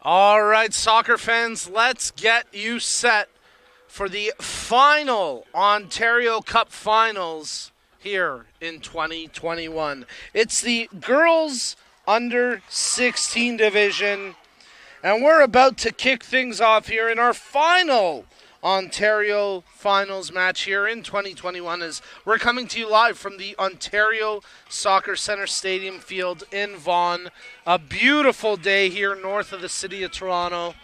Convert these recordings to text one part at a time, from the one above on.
All right, soccer fans, let's get you set for the final Ontario Cup Finals here in 2021. It's the girls under 16 division, and we're about to kick things off here in our final Ontario Finals match here in 2021 as we're coming to you live from the Ontario Soccer Centre Stadium field in Vaughan. A beautiful day here north of the city of Toronto.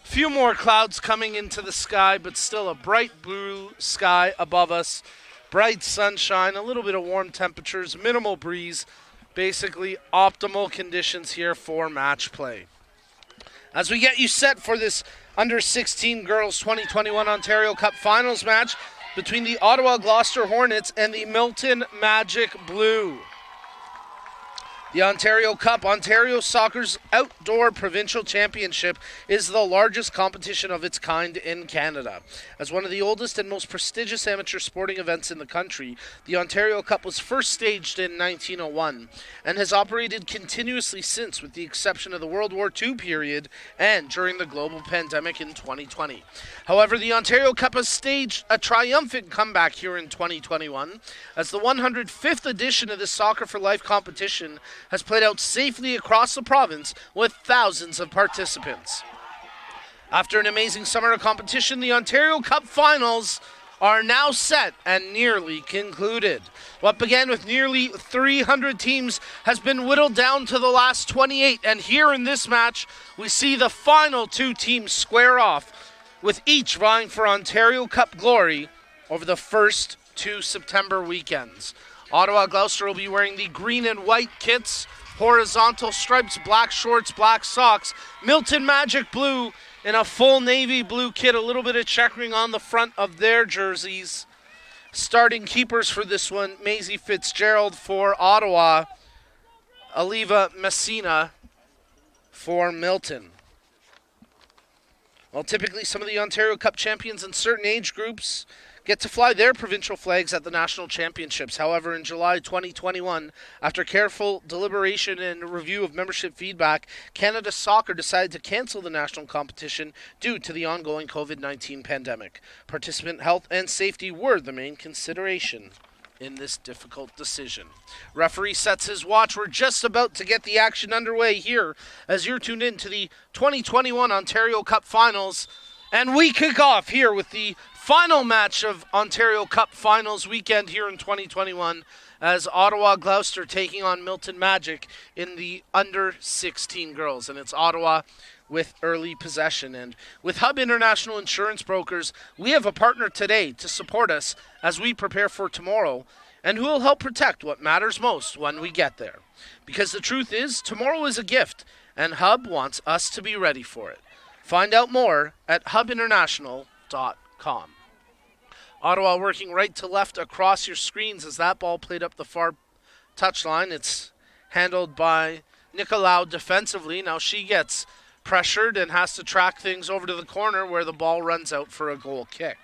Few more clouds coming into the sky, but still a bright blue sky above us. Bright sunshine, a little bit of warm temperatures, minimal breeze. Basically optimal conditions here for match play. As we get you set for this under 16 girls 2021 Ontario Cup Finals match between the Ottawa Gloucester Hornets and the Milton Magic Blue. The Ontario Cup, Ontario Soccer's outdoor provincial championship, is the largest competition of its kind in Canada. As one of the oldest and most prestigious amateur sporting events in the country, the Ontario Cup was first staged in 1901 and has operated continuously since, with the exception of the World War II period and during the global pandemic in 2020. However, the Ontario Cup has staged a triumphant comeback here in 2021 as the 105th edition of the Soccer for Life competition has played out safely across the province with thousands of participants. After an amazing summer of competition, the Ontario Cup Finals are now set and nearly concluded. What began with nearly 300 teams has been whittled down to the last 28, and here in this match, we see the final two teams square off, with each vying for Ontario Cup glory over the first two September weekends. Ottawa Gloucester will be wearing the green and white kits, horizontal stripes, black shorts, black socks. Milton Magic Blue in a full navy blue kit, a little bit of checkering on the front of their jerseys. Starting keepers for this one, Maisie Fitzgerald for Ottawa, Aliva Messina for Milton. Well, typically some of the Ontario Cup champions in certain age groups get to fly their provincial flags at the national championships. However, in July 2021, after careful deliberation and review of membership feedback, Canada Soccer decided to cancel the national competition due to the ongoing COVID-19 pandemic. Participant health and safety were the main consideration in this difficult decision. Referee sets his watch. We're just about to get the action underway here as you're tuned in to the 2021 Ontario Cup Finals. And we kick off here with the final match of Ontario Cup Finals weekend here in 2021 as Ottawa Gloucester taking on Milton Magic in the under 16 girls. And it's Ottawa with early possession. And with Hub International Insurance Brokers, we have a partner today to support us as we prepare for tomorrow and who will help protect what matters most when we get there. Because the truth is, tomorrow is a gift, and Hub wants us to be ready for it. Find out more at hubinternational.com. Ottawa working right to left across your screens as that ball played up the far touchline. It's handled by Nicolau defensively. Now she gets pressured and has to track things over to the corner where the ball runs out for a goal kick.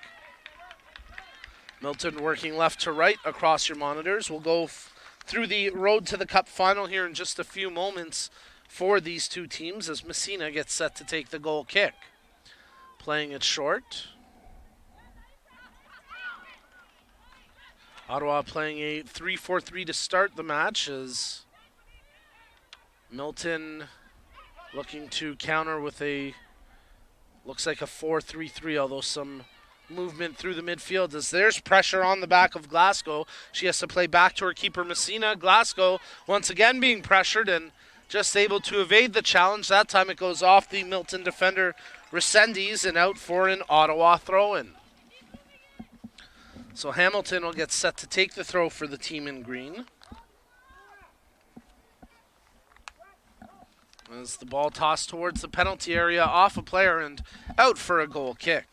Milton working left to right across your monitors. We'll go through the road to the Cup final here in just a few moments for these two teams as Messina gets set to take the goal kick. Playing it short. Ottawa playing a 3-4-3 to start the match as Milton looking to counter with looks like a 4-3-3, although some movement through the midfield as there's pressure on the back of Glasgow. She has to play back to her keeper Messina. Glasgow once again being pressured and just able to evade the challenge. That time it goes off the Milton defender Resendiz and out for an Ottawa throw-in. So Hamilton will get set to take the throw for the team in green. As the ball tossed towards the penalty area, off a player and out for a goal kick.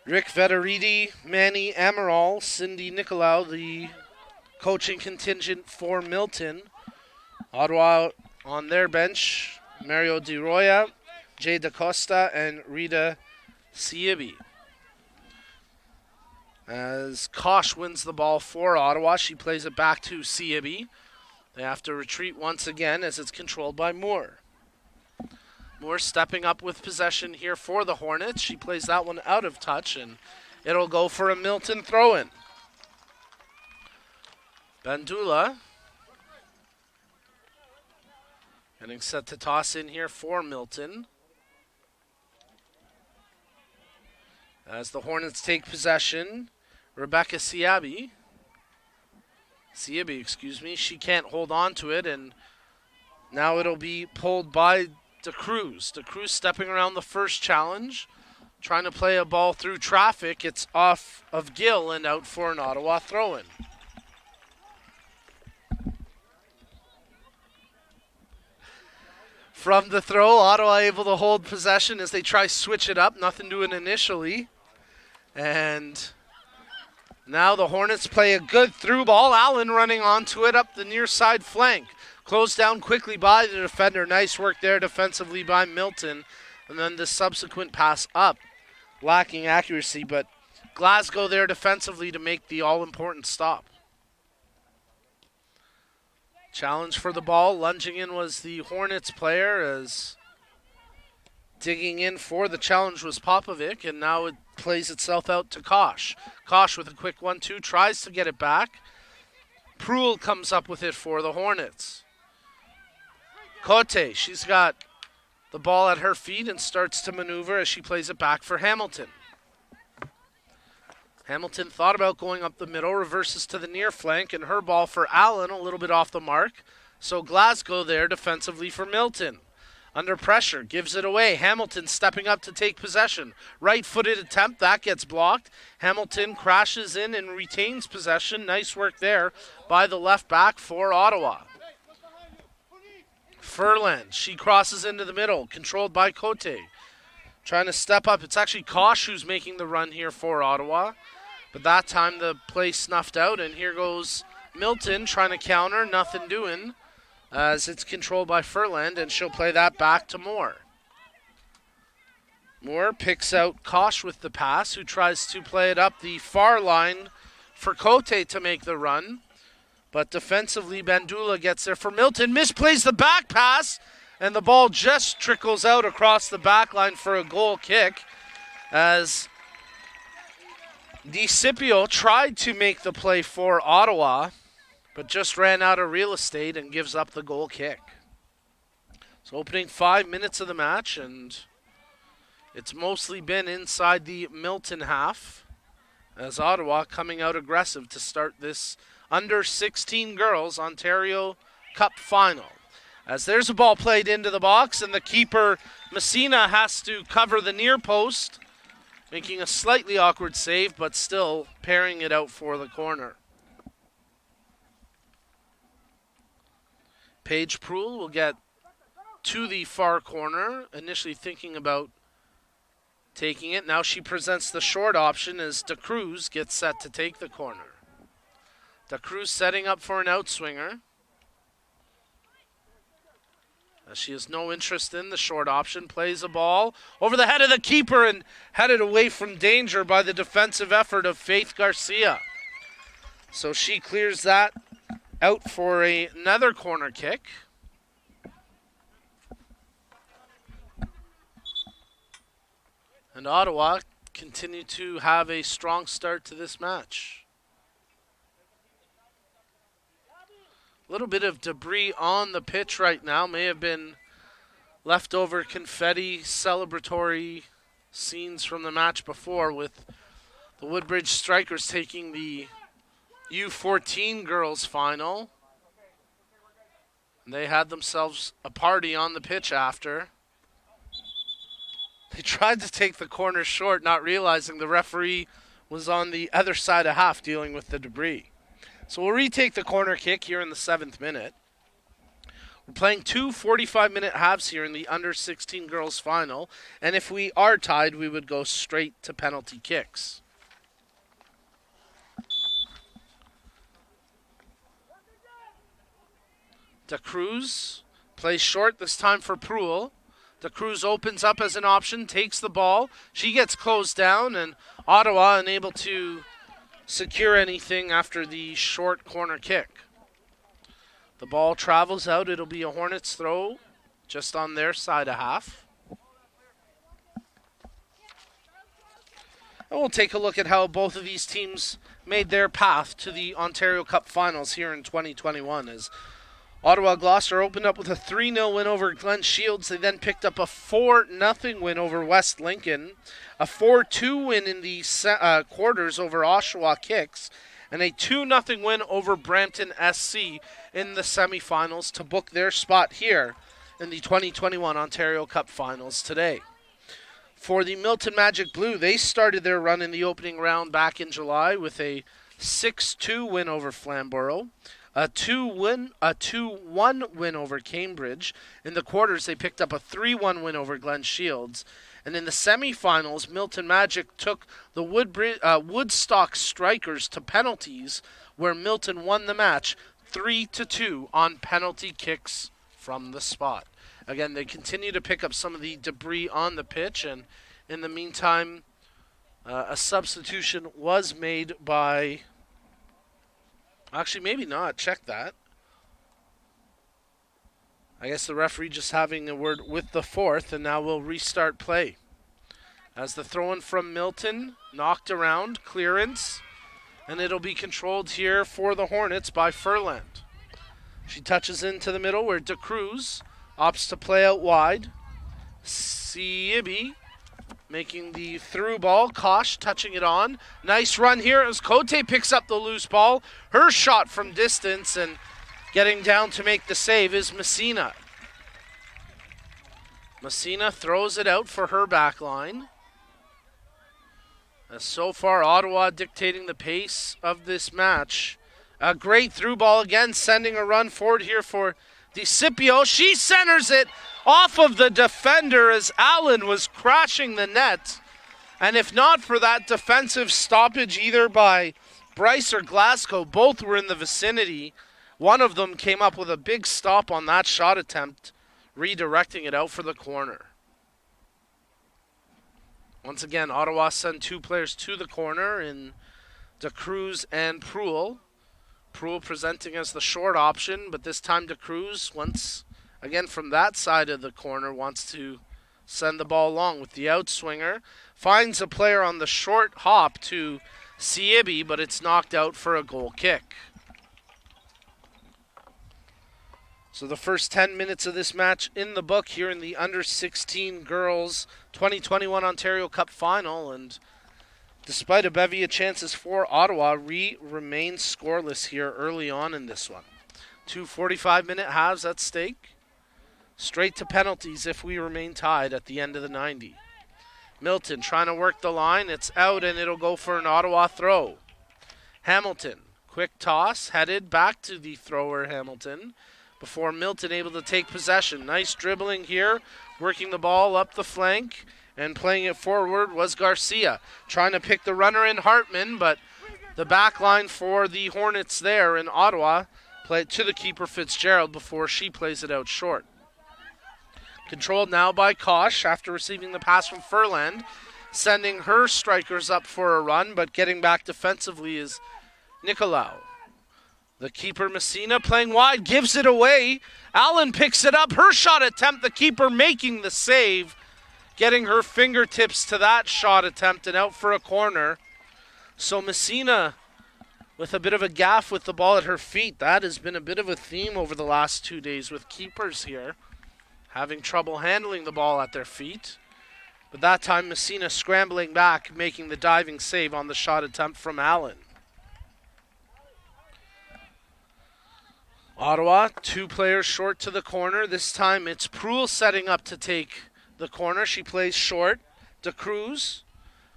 Rick Vetteridi, Manny Amaral, Cindy Nicolau, the coaching contingent for Milton. Ottawa on their bench, Mario Di Roya, Jay DaCosta, and Rita Siebi. As Kosh wins the ball for Ottawa, she plays it back to Siabi. They have to retreat once again as it's controlled by Moore. Moore stepping up with possession here for the Hornets. She plays that one out of touch, and it'll go for a Milton throw-in. Bandula getting set to toss in here for Milton. As the Hornets take possession, Rebecca Siabi, she can't hold on to it, and now it'll be pulled by DeCruz. DeCruz stepping around the first challenge, trying to play a ball through traffic. It's off of Gill and out for an Ottawa throw-in. From the throw, Ottawa able to hold possession as they try switch it up. Nothing doing initially. And now the Hornets play a good through ball. Allen running onto it up the near side flank. Closed down quickly by the defender. Nice work there defensively by Milton. And then the subsequent pass up. Lacking accuracy, but Glasgow there defensively to make the all-important stop. Challenge for the ball. Lunging in was the Hornets player, as digging in for the challenge was Popovic, and now it plays itself out to Kosh. Kosh with a quick 1-2, tries to get it back. Proul comes up with it for the Hornets. Cote, she's got the ball at her feet and starts to maneuver as she plays it back for Hamilton. Hamilton thought about going up the middle, reverses to the near flank, and her ball for Allen, a little bit off the mark. So Glasgow there defensively for Milton. Under pressure, gives it away. Hamilton stepping up to take possession. Right-footed attempt, that gets blocked. Hamilton crashes in and retains possession. Nice work there by the left back for Ottawa. Furland, she crosses into the middle, controlled by Cote. Trying to step up. It's actually Kosh who's making the run here for Ottawa. But that time the play snuffed out, and here goes Milton trying to counter. Nothing doing as it's controlled by Furland, and she'll play that back to Moore. Moore picks out Kosh with the pass, who tries to play it up the far line for Cote to make the run. But defensively, Bandula gets there for Milton. Misplays the back pass, and the ball just trickles out across the back line for a goal kick as DiCipio tried to make the play for Ottawa, but just ran out of real estate and gives up the goal kick. So opening 5 minutes of the match, and it's mostly been inside the Milton half as Ottawa coming out aggressive to start this under 16 girls Ontario Cup final. As there's a ball played into the box, and the keeper, Messina, has to cover the near post, making a slightly awkward save, but still pairing it out for the corner. Paige Proul will get to the far corner, initially thinking about taking it. Now she presents the short option as DeCruz gets set to take the corner. DeCruz setting up for an outswinger, as she has no interest in the short option. Plays a ball over the head of the keeper and headed away from danger by the defensive effort of Faith Garcia. So she clears that out for another corner kick. And Ottawa continue to have a strong start to this match. A little bit of debris on the pitch right now. May have been leftover confetti celebratory scenes from the match before, with the Woodbridge Strikers taking the U14 girls final. And they had themselves a party on the pitch after. They tried to take the corner short, not realizing the referee was on the other side of half dealing with the debris. So we'll retake the corner kick here in the 7th minute. We're playing two 45-minute halves here in the under-16 girls final. And if we are tied, we would go straight to penalty kicks. DeCruz plays short, this time for Proul. DeCruz opens up as an option, takes the ball. She gets closed down, and Ottawa unable to secure anything after the short corner kick. The ball travels out. It'll be a Hornets throw just on their side of half. And we'll take a look at how both of these teams made their path to the Ontario Cup Finals here in 2021. As Ottawa Gloucester opened up with a 3-0 win over Glen Shields. They then picked up a 4-0 win over West Lincoln, a 4-2 win in the quarters over Oshawa Kicks, and a 2-0 win over Brampton SC in the semifinals to book their spot here in the 2021 Ontario Cup Finals today. For the Milton Magic Blue, they started their run in the opening round back in July with a 6-2 win over Flamborough, a 2-1 win over Cambridge. In the quarters, they picked up a 3-1 win over Glen Shields. And in the semifinals, Milton Magic took the Woodstock Strikers to penalties, where Milton won the match 3-2 on penalty kicks from the spot. Again, they continue to pick up some of the debris on the pitch, and in the meantime, a substitution was made by... Actually, maybe not. Check that. I guess the referee just having a word with the fourth, and now we'll restart play. As the throw-in from Milton, knocked around, clearance, and it'll be controlled here for the Hornets by Furland. She touches into the middle where De Cruz opts to play out wide. Siibi making the through ball. Kosh touching it on. Nice run here as Cote picks up the loose ball. Her shot from distance, and getting down to make the save is Messina. Messina throws it out for her back line. As so far, Ottawa dictating the pace of this match. A great through ball again, sending a run forward here for DeCipio. She centers it off of the defender as Allen was crashing the net. And if not for that defensive stoppage either by Bryce or Glasgow, both were in the vicinity. One of them came up with a big stop on that shot attempt, redirecting it out for the corner. Once again, Ottawa send two players to the corner in De Cruz and Pruel. Pruel presenting as the short option, but this time De Cruz, once again from that side of the corner, wants to send the ball along with the outswinger. Finds a player on the short hop to Siibi, but it's knocked out for a goal kick. So the first 10 minutes of this match in the book here in the Under-16 Girls 2021 Ontario Cup Final, and despite a bevy of chances for Ottawa, we remain scoreless here early on in this one. 2 45-minute halves at stake. Straight to penalties if we remain tied at the end of the 90. Milton trying to work the line. It's out, and it'll go for an Ottawa throw. Hamilton, quick toss, headed back to the thrower Hamilton before Milton able to take possession. Nice dribbling here, working the ball up the flank. And playing it forward was Garcia. Trying to pick the runner in Hartman, but the back line for the Hornets there in Ottawa played to the keeper Fitzgerald before she plays it out short. Controlled now by Kosh after receiving the pass from Furland. Sending her strikers up for a run, but getting back defensively is Nicolau. The keeper Messina playing wide, gives it away. Allen picks it up. Her shot attempt, the keeper making the save. Getting her fingertips to that shot attempt and out for a corner. So Messina with a bit of a gaff with the ball at her feet. That has been a bit of a theme over the last 2 days with keepers here. Having trouble handling the ball at their feet. But that time Messina scrambling back, making the diving save on the shot attempt from Allen. Ottawa, 2 players short to the corner. This time it's Pruel setting up to take the corner. She plays short. De Cruz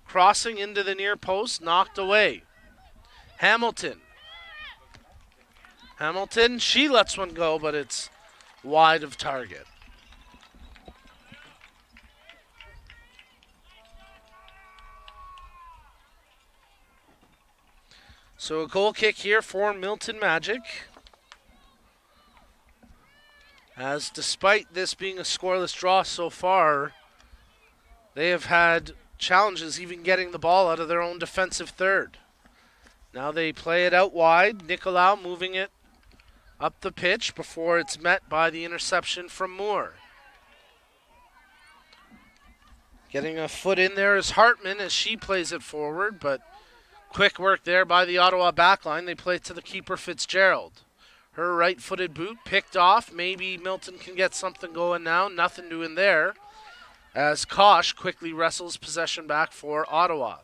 crossing into the near post, knocked away. Hamilton, she lets one go, but it's wide of target. So a goal kick here for Milton Magic. As despite this being a scoreless draw so far, they have had challenges even getting the ball out of their own defensive third. Now they play it out wide. Nicolau moving it up the pitch before it's met by the interception from Moore. Getting a foot in there is Hartman as she plays it forward, but quick work there by the Ottawa backline. They play it to the keeper, Fitzgerald. Her right-footed boot picked off. Maybe Milton can get something going now. Nothing doing there as Kosh quickly wrestles possession back for Ottawa.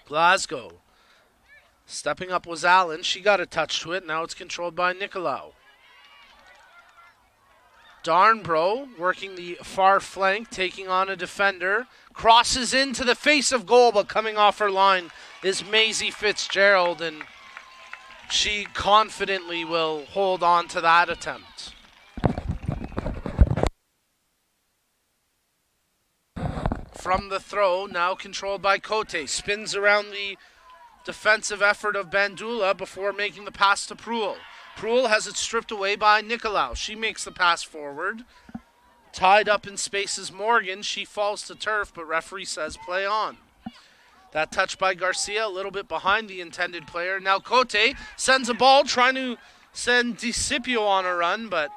Glasgow. Stepping up was Allen. She got a touch to it. Now it's controlled by Nicolau. Darnbro working the far flank, taking on a defender. Crosses into the face of goal, but coming off her line is Maisie Fitzgerald, and she confidently will hold on to that attempt. From the throw, now controlled by Cote. Spins around the defensive effort of Bandula before making the pass to Pruel. Pruel has it stripped away by Nicolau. She makes the pass forward. Tied up in spaces Morgan. She falls to turf, but referee says play on. That touch by Garcia, a little bit behind the intended player. Now Cote sends a ball, trying to send DiCipio on a run, but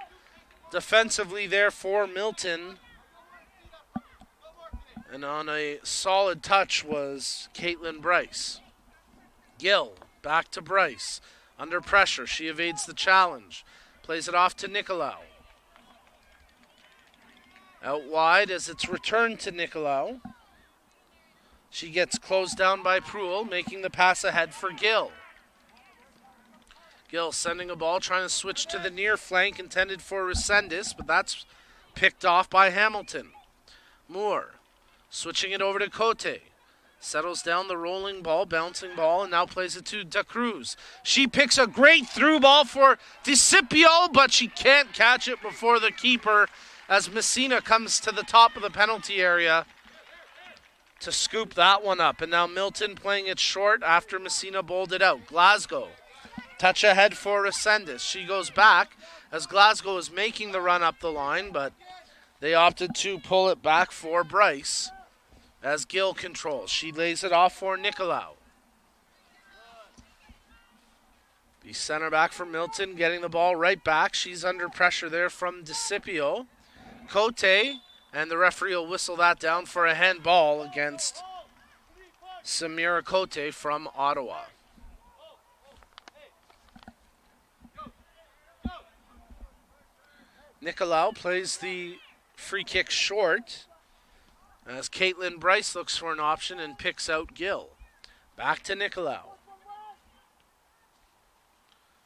defensively there for Milton. And on a solid touch was Caitlin Bryce. Gill, back to Bryce. Under pressure, she evades the challenge. Plays it off to Nicolau. Out wide as it's returned to Nicolau. She gets closed down by Pruel, making the pass ahead for Gill. Gill sending a ball, trying to switch to the near flank, intended for Resendez, but that's picked off by Hamilton. Moore, switching it over to Cote. Settles down the rolling ball, bouncing ball, and now plays it to Da Cruz. She picks a great through ball for DiCipio, but she can't catch it before the keeper as Messina comes to the top of the penalty area to scoop that one up. And now Milton playing it short after Messina bowled it out. Glasgow, touch ahead for Resendez. She goes back as Glasgow is making the run up the line, but they opted to pull it back for Bryce. As Gill controls, she lays it off for Nicolau. The center back for Milton getting the ball right back. She's under pressure there from DiCipio. Cote, and the referee will whistle that down for a handball against Samira Cote from Ottawa. Nicolau plays the free kick short as Caitlin Bryce looks for an option and picks out Gill. Back to Nicolau.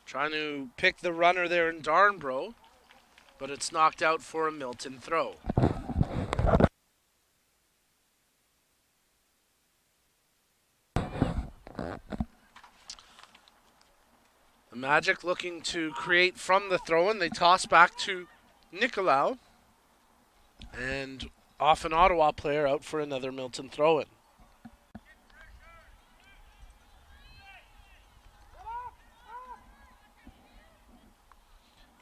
Trying to pick the runner there in Darnbro, but it's knocked out for a Milton throw. The Magic looking to create from the throw-in. They toss back to Nicolau. And off an Ottawa player out for another Milton throw-in.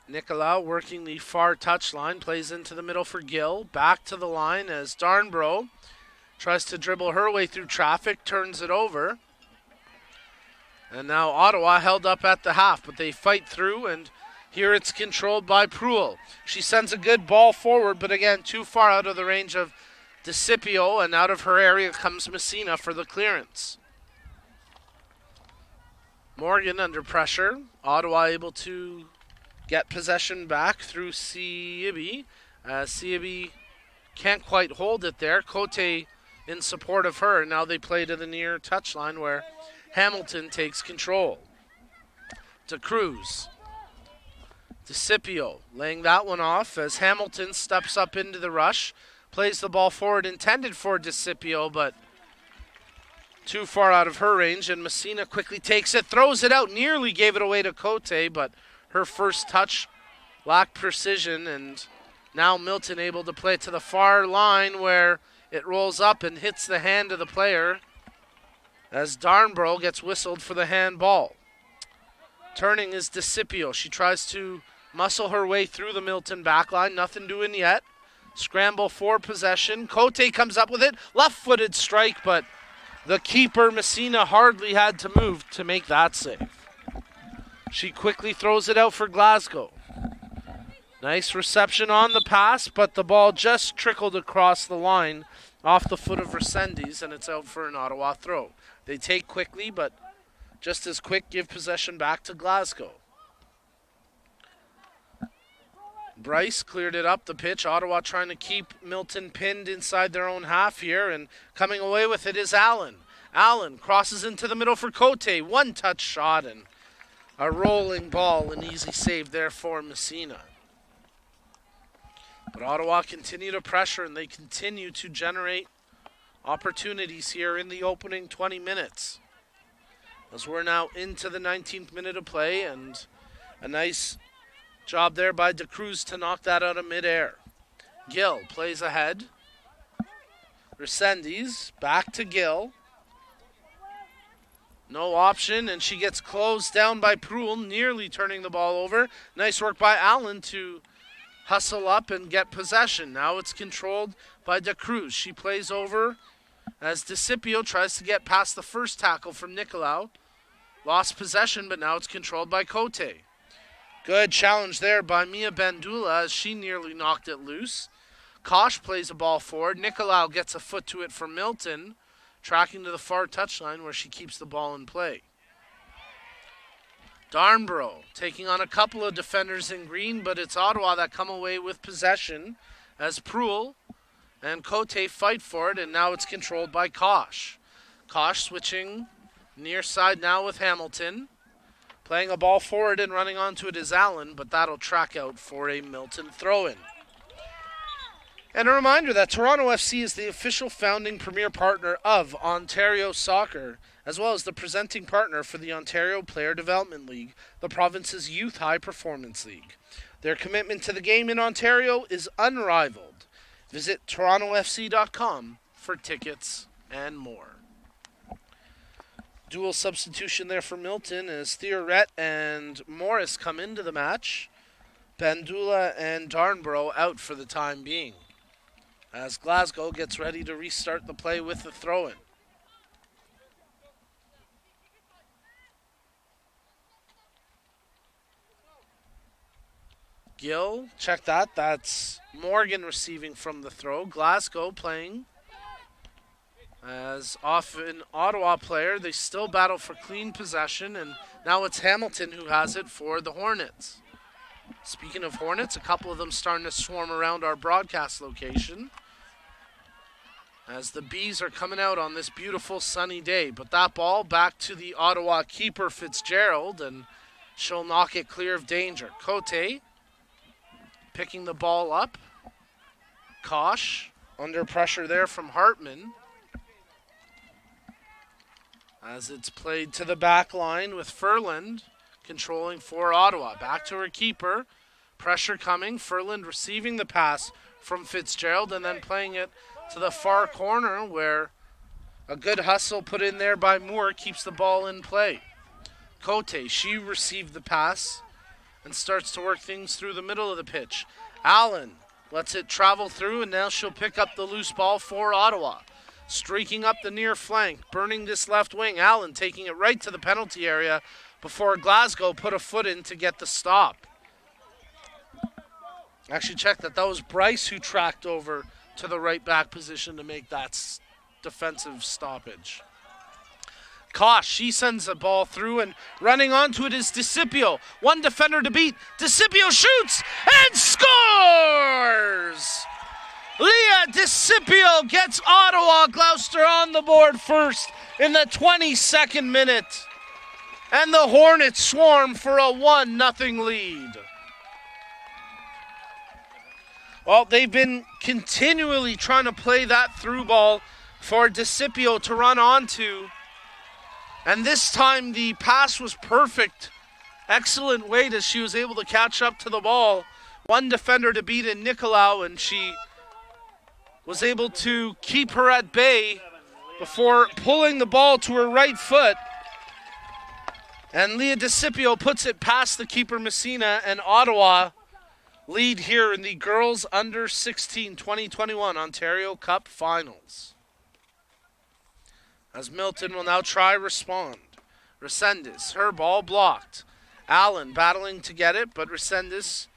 Nicolau working the far touchline, plays into the middle for Gill. Back to the line as Darnbro tries to dribble her way through traffic, turns it over. And now Ottawa held up at the half, but they fight through, and here it's controlled by Pruel. She sends a good ball forward, but again, too far out of the range of DiCipio, and out of her area comes Messina for the clearance. Morgan under pressure. Ottawa able to get possession back through Siabi. Siabi can't quite hold it there. Cote in support of her. Now they play to the near touchline where Hamilton takes control. To Cruz. DiCipio laying that one off as Hamilton steps up into the rush. Plays the ball forward, intended for DiCipio, but too far out of her range, and Messina quickly takes it, throws it out, nearly gave it away to Cote, but her first touch lacked precision, and now Milton able to play it to the far line where it rolls up and hits the hand of the player as Darnbro gets whistled for the handball. Turning is DiCipio. She tries to muscle her way through the Milton backline. Nothing doing yet. Scramble for possession. Cote comes up with it. Left-footed strike, but The keeper, Messina, hardly had to move to make that save. She quickly throws it out for Glasgow. Nice reception on the pass, but the ball just trickled across the line off the foot of Resendiz, and it's out for an Ottawa throw. They take quickly, but just as quick give possession back to Glasgow. Bryce cleared it up the pitch. Ottawa trying to keep Milton pinned inside their own half here, and coming away with it is Allen. Allen crosses into the middle for Cote. One-touch shot and a rolling ball. An easy save there for Messina. But Ottawa continue to pressure, and they continue to generate opportunities here in the opening 20 minutes. As we're now into the 19th minute of play, and a nice job there by De Cruz to knock that out of midair. Gill plays ahead. Resendiz back to Gill. No option, and she gets closed down by Proul, nearly turning the ball over. Nice work by Allen to hustle up and get possession. Now it's controlled by De Cruz. She plays over as DeCipio tries to get past the first tackle from Nicolau. Lost possession, but now it's controlled by Cote. Good challenge there by Mia Bandula as she nearly knocked it loose. Kosh plays a ball forward. Nicolau gets a foot to it for Milton, tracking to the far touchline where she keeps the ball in play. Darnborough taking on a couple of defenders in green, but it's Ottawa that come away with possession as Proul and Cote fight for it, and now it's controlled by Kosh. Kosh switching near side now with Hamilton. Playing a ball forward and running onto it is Allen, but that'll track out for a Milton throw-in. And a reminder that Toronto FC is the official founding premier partner of Ontario Soccer, as well as the presenting partner for the Ontario Player Development League, the province's youth high performance league. Their commitment to the game in Ontario is unrivaled. Visit torontofc.com for tickets and more. Dual substitution there for Milton as Theoret and Morris come into the match. Bandula and Darnborough out for the time being, as Glasgow gets ready to restart the play with the throw-in. Gill, check that. That's Morgan receiving from the throw. Glasgow playing as off an Ottawa player. They still battle for clean possession, and now it's Hamilton who has it for the Hornets. Speaking of Hornets, a couple of them starting to swarm around our broadcast location as the Bees are coming out on this beautiful sunny day. But that ball back to the Ottawa keeper, Fitzgerald, and she'll knock it clear of danger. Cote picking the ball up. Kosh under pressure there from Hartman, as it's played to the back line with Furland controlling for Ottawa. Back to her keeper. Pressure coming. Furland receiving the pass from Fitzgerald and then playing it to the far corner where a good hustle put in there by Moore keeps the ball in play. Cote, she received the pass and starts to work things through the middle of the pitch. Allen lets it travel through, and now she'll pick up the loose ball for Ottawa. Streaking up the near flank, burning this left wing. Allen taking it right to the penalty area before Glasgow put a foot in to get the stop. Actually, check that. That was Bryce who tracked over to the right back position to make that defensive stoppage. Kosh, she sends a ball through, and running onto it is DeCipio. One defender to beat. DeCipio shoots and scores! Leah DeCipio gets Ottawa Gloucester on the board first in the 22nd minute. And the Hornets swarm for a 1-0 lead. Well, they've been continually trying to play that through ball for DeCipio to run onto. And this time the pass was perfect. Excellent weight as she was able to catch up to the ball. One defender to beat in Nicolau, and she was able to keep her at bay before pulling the ball to her right foot. And Leah DeCipio puts it past the keeper Messina, and Ottawa lead here in the Girls Under 16 2021 Ontario Cup Finals. As Milton will now try respond. Resendez, her ball blocked. Allen battling to get it, but Resendez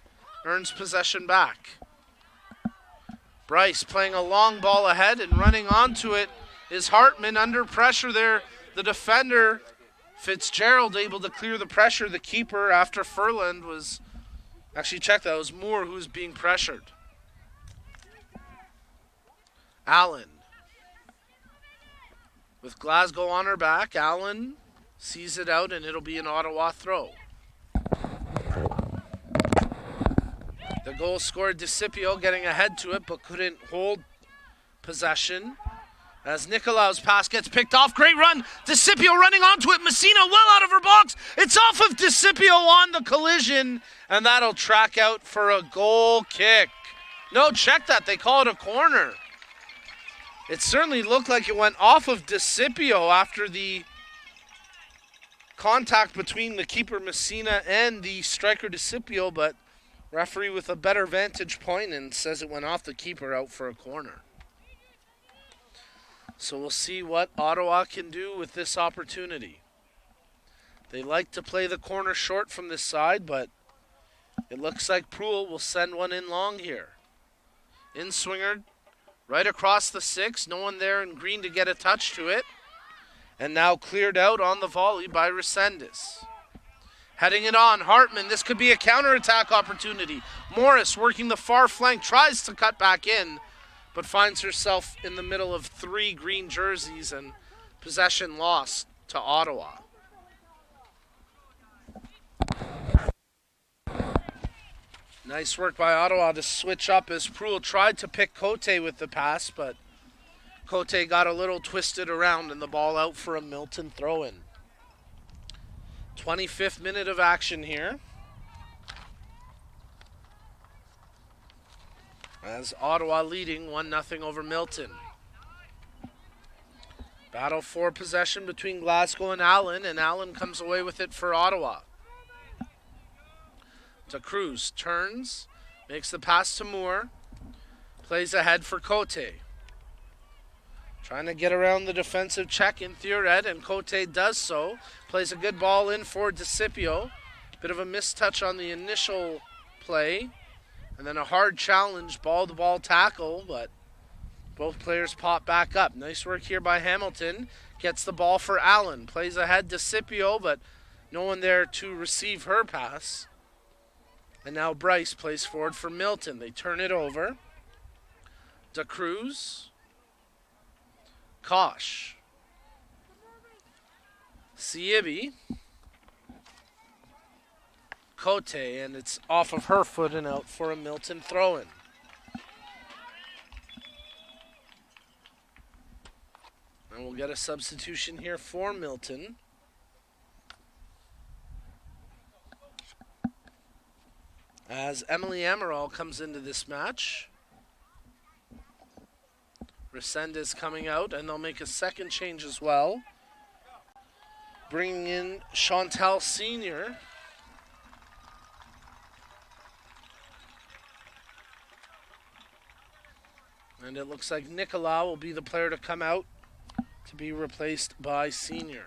earns possession back. Bryce playing a long ball ahead and running onto it is Hartman under pressure there. The defender, Fitzgerald, able to clear the pressure. The keeper, after Furland, was... Actually, check that. It was Moore who was being pressured. Allen. With Glasgow on her back, Allen sees it out, and it'll be an Ottawa throw. The goal scored DeCipio, getting ahead to it, but couldn't hold possession. As Nicolaou's pass gets picked off. Great run. DeCipio running onto it. Messina well out of her box. It's off of DeCipio on the collision, and that'll track out for a goal kick. No, check that. They call it a corner. It certainly looked like it went off of DeCipio after the contact between the keeper Messina and the striker DeCipio, but referee with a better vantage point and says it went off the keeper out for a corner. So we'll see what Ottawa can do with this opportunity. They like to play the corner short from this side, but it looks like Proulx will send one in long here. In swinger, right across the 6. No one there in green to get a touch to it. And now cleared out on the volley by Resendez. Heading it on, Hartman. This could be a counterattack opportunity. Morris working the far flank, tries to cut back in, but finds herself in the middle of 3 green jerseys and possession lost to Ottawa. Nice work by Ottawa to switch up as Proulx tried to pick Cote with the pass, but Cote got a little twisted around and the ball out for a Milton throw-in. 25th minute of action here. As Ottawa leading 1-0 over Milton. Battle for possession between Glasgow and Allen comes away with it for Ottawa. To Cruz, turns, makes the pass to Moore, plays ahead for Cote. Trying to get around the defensive check in Thioret, and Cote does so. Plays a good ball in for DeCipio. Bit of a mistouch on the initial play. And then a hard challenge, ball-to-ball tackle, but both players pop back up. Nice work here by Hamilton. Gets the ball for Allen. Plays ahead DeCipio, but no one there to receive her pass. And now Bryce plays forward for Milton. They turn it over. Da Cruz. Kosh. Siebi. Cote, and it's off of her foot and out for a Milton throw-in. And we'll get a substitution here for Milton. As Emily Amaral comes into this match. Resendez coming out, and they'll make a second change as well. Bringing in Chantal Senior. And it looks like Nicolaou will be the player to come out to be replaced by Senior.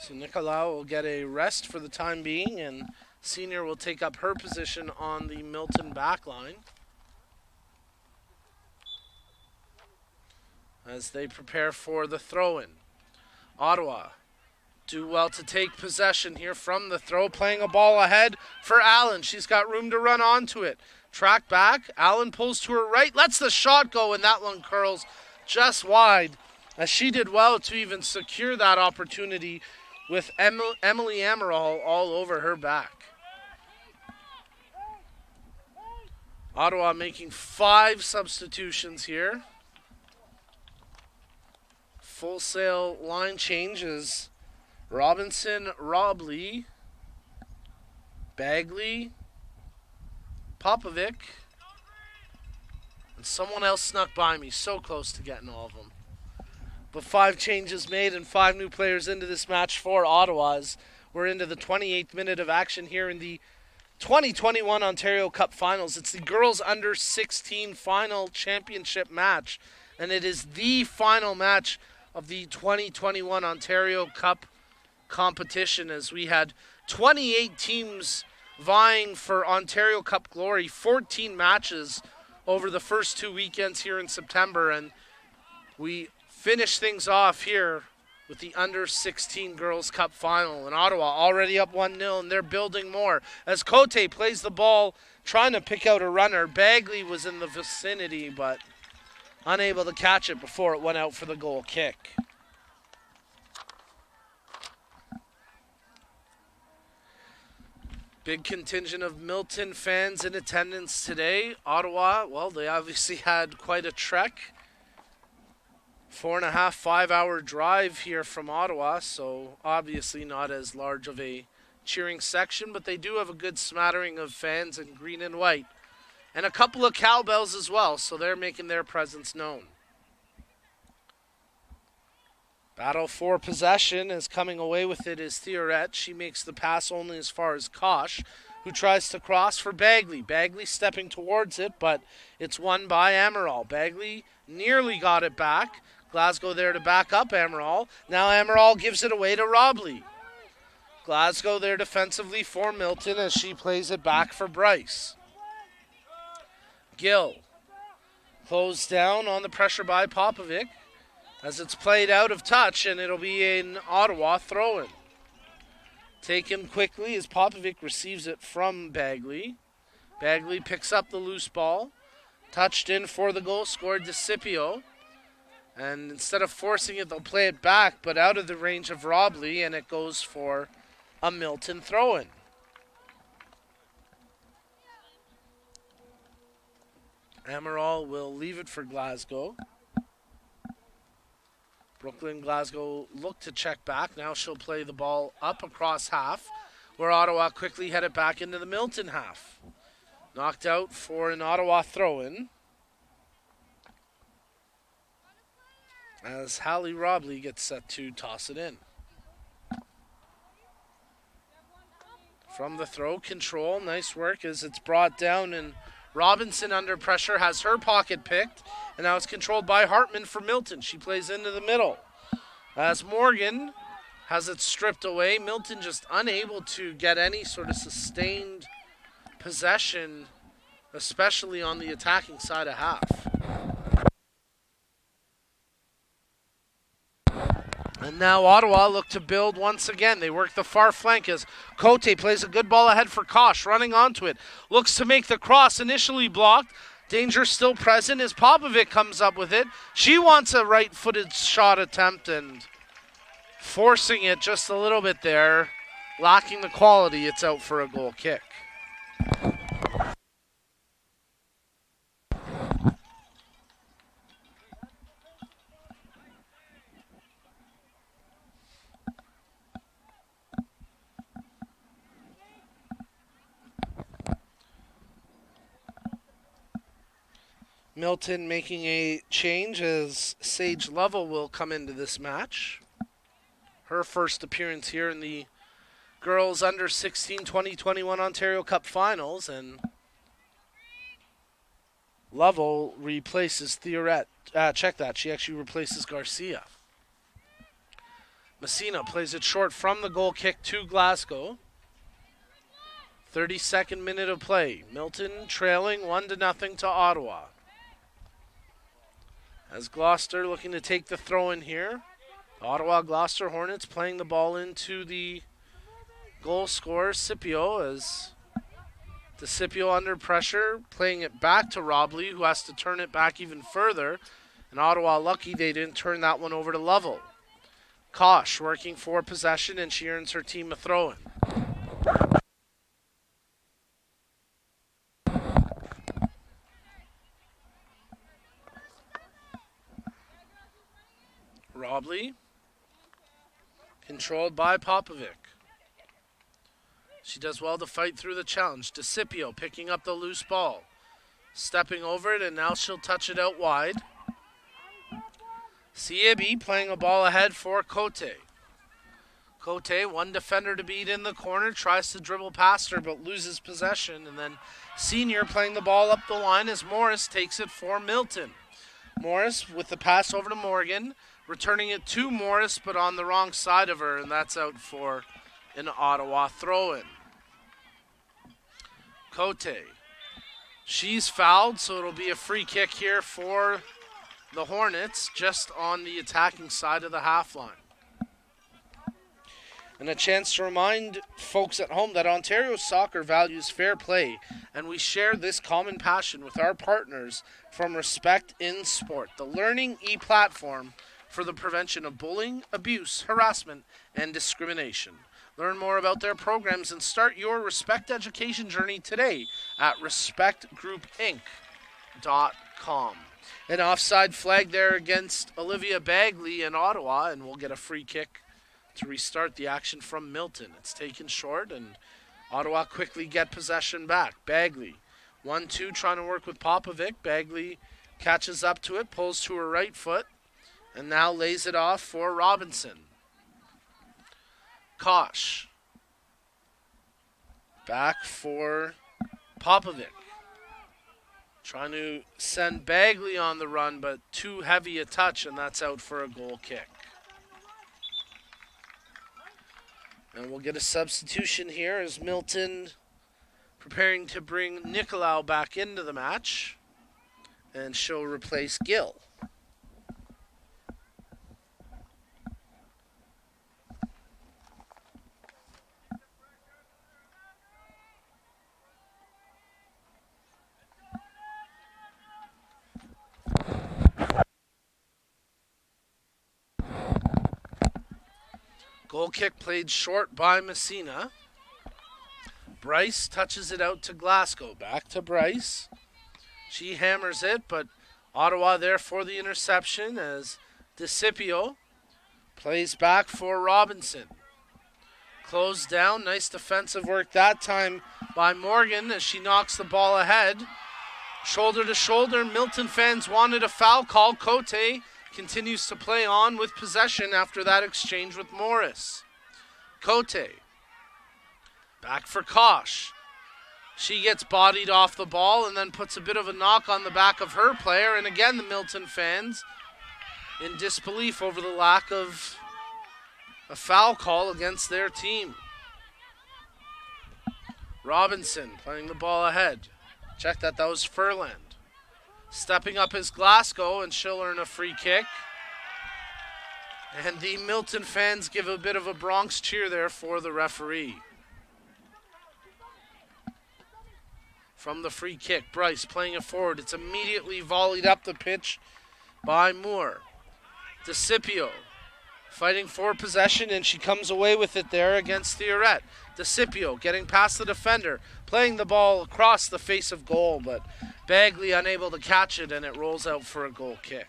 So Nicolaou will get a rest for the time being, and Senior will take up her position on the Milton backline as they prepare for the throw-in. Ottawa do well to take possession here from the throw, playing a ball ahead for Allen. She's got room to run onto it. Track back, Allen pulls to her right, lets the shot go, and that one curls just wide, as she did well to even secure that opportunity with Emily Amaral all over her back. Ottawa making 5 substitutions here. Full Sail line changes. Robinson, Robley, Bagley, Popovic, and someone else snuck by me. So close to getting all of them. But 5 changes made and 5 new players into this match for Ottawa's. We're into the 28th minute of action here in the 2021 Ontario Cup Finals. It's the girls under 16 final championship match, and it is the final match of the 2021 Ontario Cup competition, as we had 28 teams vying for Ontario Cup glory, 14 matches over the first 2 weekends here in September, and we finish things off here with the under 16 Girls Cup Final. And Ottawa already up 1-0, and they're building more as Cote plays the ball, trying to pick out a runner. Bagley was in the vicinity, but unable to catch it before it went out for the goal kick. Big contingent of Milton fans in attendance today. Ottawa, well, they obviously had quite a trek. 4.5, 5 hour drive here from Ottawa, so obviously not as large of a cheering section, but they do have a good smattering of fans in green and white. And a couple of cowbells as well, so they're making their presence known. Battle for possession, as coming away with it is Theoret. She makes the pass only as far as Kosh, who tries to cross for Bagley. Bagley stepping towards it, but it's won by Amaral. Bagley nearly got it back. Glasgow there to back up Amaral. Now Amaral gives it away to Robley. Glasgow there defensively for Milton as she plays it back for Bryce. Gill closed down on the pressure by Popovic as it's played out of touch, and it'll be an Ottawa throw-in. Taken quickly as Popovic receives it from Bagley. Bagley picks up the loose ball. Touched in for the goal, scored DeCipio. And instead of forcing it, they'll play it back, but out of the range of Robley, and it goes for a Milton throw-in. Amaral will leave it for Glasgow. Brooklyn Glasgow look to check back. Now she'll play the ball up across half, where Ottawa quickly head it back into the Milton half. Knocked out for an Ottawa throw-in, as Hallie Robley gets set to toss it in. From the throw, control, nice work as it's brought down, and Robinson under pressure has her pocket picked, and now it's controlled by Hartman for Milton. She plays into the middle as Morgan has it stripped away. Milton just unable to get any sort of sustained possession, especially on the attacking side of half. And now Ottawa look to build once again. They work the far flank as Cote plays a good ball ahead for Kosh, running onto it. Looks to make the cross, initially blocked. Danger still present as Popovic comes up with it. She wants a right-footed shot attempt and forcing it just a little bit there. Lacking the quality, it's out for a goal kick. Milton making a change as Sage Lovell will come into this match. Her first appearance here in the girls under 16 2021 Ontario Cup Finals, and Lovell replaces Theoret. Check that, she actually replaces Garcia. Messina plays it short from the goal kick to Glasgow. 32nd minute of play. Milton trailing 1-0 to Ottawa. As Gloucester looking to take the throw in here. Ottawa Gloucester Hornets playing the ball into the goal scorer, Scipio, as DeCipio under pressure, playing it back to Robley, who has to turn it back even further. And Ottawa lucky they didn't turn that one over to Lovell. Kosh working for possession, and she earns her team a throw-in. Robley, controlled by Popovic. She does well to fight through the challenge. DeCipio picking up the loose ball. Stepping over it, and now she'll touch it out wide. Siebi playing a ball ahead for Cote. Cote, one defender to beat in the corner, tries to dribble past her but loses possession. And then Senior playing the ball up the line as Morris takes it for Milton. Morris with the pass over to Morgan, returning it to Morris but on the wrong side of her, and that's out for an Ottawa throw-in. Cote, she's fouled, so it'll be a free kick here for the Hornets just on the attacking side of the half line. And a chance to remind folks at home that Ontario Soccer values fair play, and we share this common passion with our partners from Respect in Sport, the learning e-platform for the prevention of bullying, abuse, harassment, and discrimination. Learn more about their programs and start your Respect education journey today at respectgroupinc.com. An offside flag there against Olivia Bagley in Ottawa, and we'll get a free kick to restart the action from Milton. It's taken short, and Ottawa quickly get possession back. Bagley, 1-2, trying to work with Popovic. Bagley catches up to it, pulls to her right foot, and now lays it off for Robinson. Kosh. Back for Popovic. Trying to send Bagley on the run, but too heavy a touch, and that's out for a goal kick. And we'll get a substitution here as Milton preparing to bring Nicolau back into the match. And she'll replace Gill. Goal kick played short by Messina. Bryce touches it out to Glasgow. Back to Bryce. She hammers it, but Ottawa there for the interception as DeCipio plays back for Robinson. Closed down. Nice defensive work that time by Morgan as she knocks the ball ahead. Shoulder to shoulder. Milton fans wanted a foul call. Cote continues to play on with possession after that exchange with Morris. Cote. Back for Kosh. She gets bodied off the ball and then puts a bit of a knock on the back of her player. And again, the Milton fans in disbelief over the lack of a foul call against their team. Robinson playing the ball ahead. Check that was Furland. Stepping up is Glasgow, and she'll earn a free kick. And the Milton fans give a bit of a Bronx cheer there for the referee. From the free kick, Bryce playing it forward. It's immediately volleyed up the pitch by Moore. DeCipio fighting for possession, and she comes away with it there against Theoret. DeCipio getting past the defender, playing the ball across the face of goal, but Bagley unable to catch it, and it rolls out for a goal kick.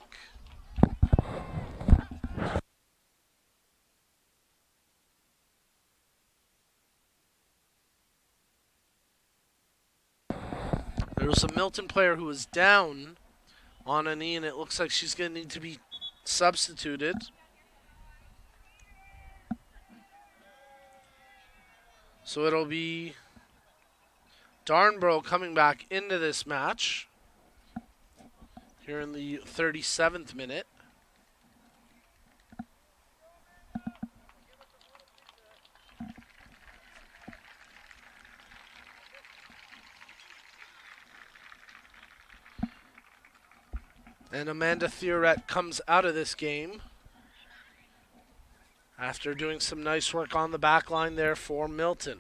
There was a Milton player who was down on a knee, and it looks like she's going to need to be substituted. So it'll be Darnborough coming back into this match here in the 37th minute. And Amanda Theoret comes out of this game after doing some nice work on the back line there for Milton.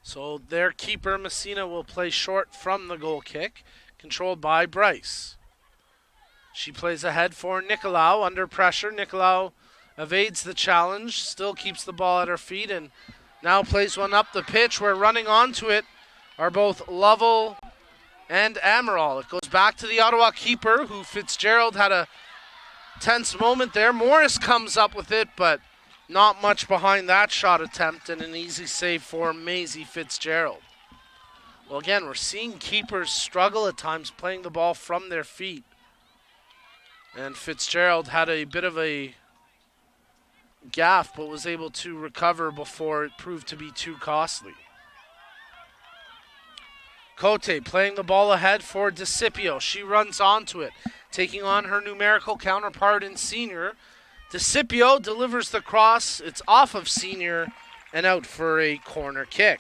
So their keeper, Messina, will play short from the goal kick, controlled by Bryce. She plays ahead for Nicolau under pressure. Nicolau evades the challenge, still keeps the ball at her feet, and now plays one up the pitch where running onto it are both Lovell and Amaral. It goes back to the Ottawa keeper, who Fitzgerald had a tense moment there. Morris comes up with it, but not much behind that shot attempt, and an easy save for Maisie Fitzgerald. Well, again, we're seeing keepers struggle at times playing the ball from their feet. And Fitzgerald had a bit of a gaffe, but was able to recover before it proved to be too costly. Cote playing the ball ahead for DeCipio. She runs onto it, taking on her numerical counterpart in Senior. DeCipio delivers the cross. It's off of Senior and out for a corner kick.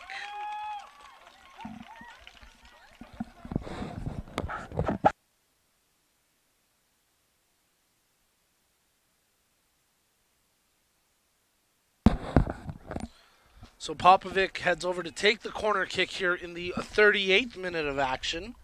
So Popovic heads over to take the corner kick here in the 38th minute of action.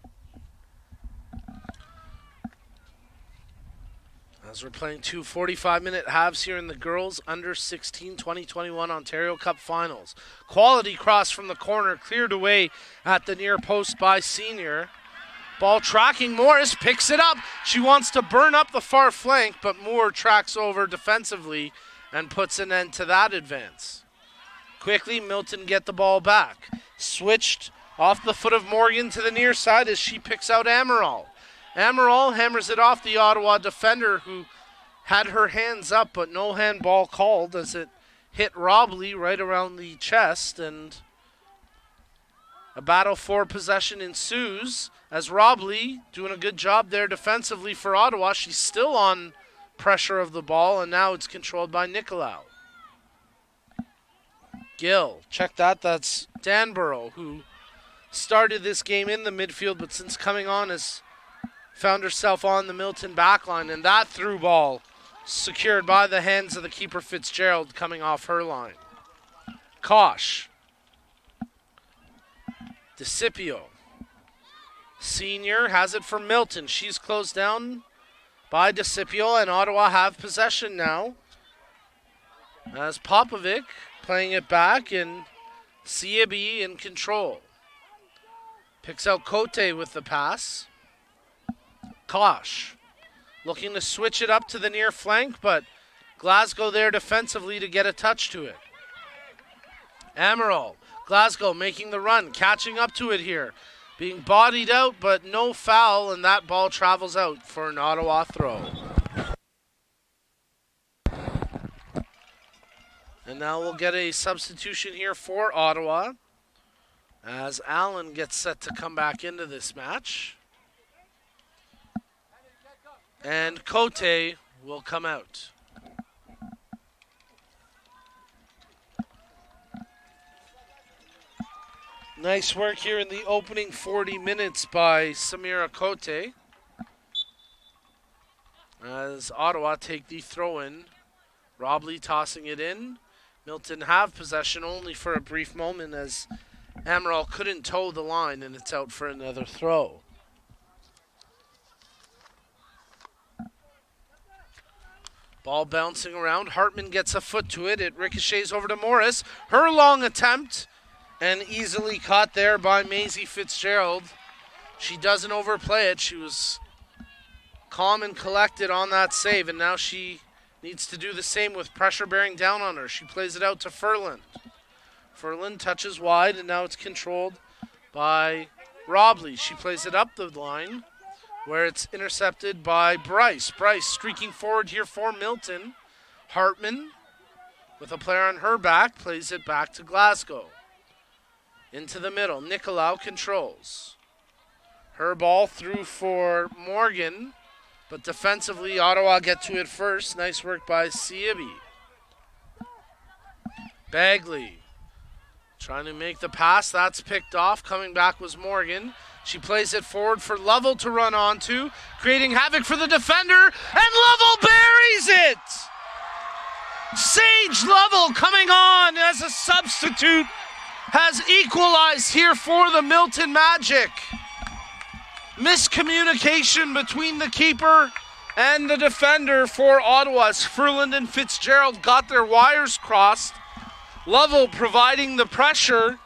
As we're playing two 45-minute halves here in the girls under 16 2021 Ontario Cup Finals. Quality cross from the corner, cleared away at the near post by Senior. Ball tracking, Morris picks it up. She wants to burn up the far flank, but Moore tracks over defensively and puts an end to that advance. Quickly, Milton get the ball back. Switched off the foot of Morgan to the near side as she picks out Amaral. Amaral hammers it off the Ottawa defender who had her hands up, but no handball called as it hit Robley right around the chest, and a battle for possession ensues as Robley doing a good job there defensively for Ottawa. She's still on pressure of the ball, and now it's controlled by Nicolau. Gill, check that. That's Danborough, who started this game in the midfield, but since coming on has found herself on the Milton backline. And that through ball secured by the hands of the keeper Fitzgerald coming off her line. Kosh. DeCipio. Senior has it for Milton. She's closed down by DeCipio, and Ottawa have possession now. As Popovic playing it back, and Siabi in control. Picks out Cote with the pass. Kosh looking to switch it up to the near flank, but Glasgow there defensively to get a touch to it. Amaral, Glasgow making the run, catching up to it here. Being bodied out, but no foul, and that ball travels out for an Ottawa throw. And now we'll get a substitution here for Ottawa as Allen gets set to come back into this match. And Cote will come out. Nice work here in the opening 40 minutes by Samira Cote as Ottawa take the throw-in. Robley tossing it in. Milton have possession only for a brief moment as Amaral couldn't toe the line, and it's out for another throw. Ball bouncing around. Hartman gets a foot to it. It ricochets over to Morris. Her long attempt, and easily caught there by Maisie Fitzgerald. She doesn't overplay it. She was calm and collected on that save, and now she needs to do the same with pressure bearing down on her. She plays it out to Furland. Furland touches wide, and now it's controlled by Robley. She plays it up the line, where it's intercepted by Bryce. Bryce streaking forward here for Milton. Hartman, with a player on her back, plays it back to Glasgow. Into the middle, Nicolau controls. Her ball through for Morgan, but defensively, Ottawa get to it first. Nice work by Siabi. Bagley trying to make the pass. That's picked off. Coming back was Morgan. She plays it forward for Lovell to run onto, creating havoc for the defender, and Lovell buries it! Sage Lovell coming on as a substitute has equalized here for the Milton Magic. Miscommunication between the keeper and the defender for Ottawa. Furland and Fitzgerald got their wires crossed. Lovell providing the pressure,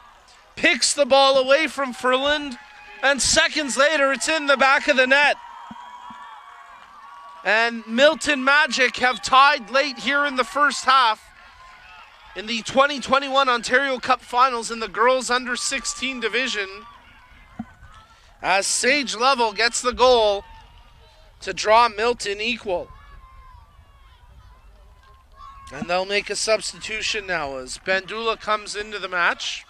picks the ball away from Furland, and seconds later it's in the back of the net. And Milton Magic have tied late here in the first half in the 2021 Ontario Cup Finals in the girls under 16 division. As Sage Lovell gets the goal to draw Milton equal. And they'll make a substitution now as Bandula comes into the match,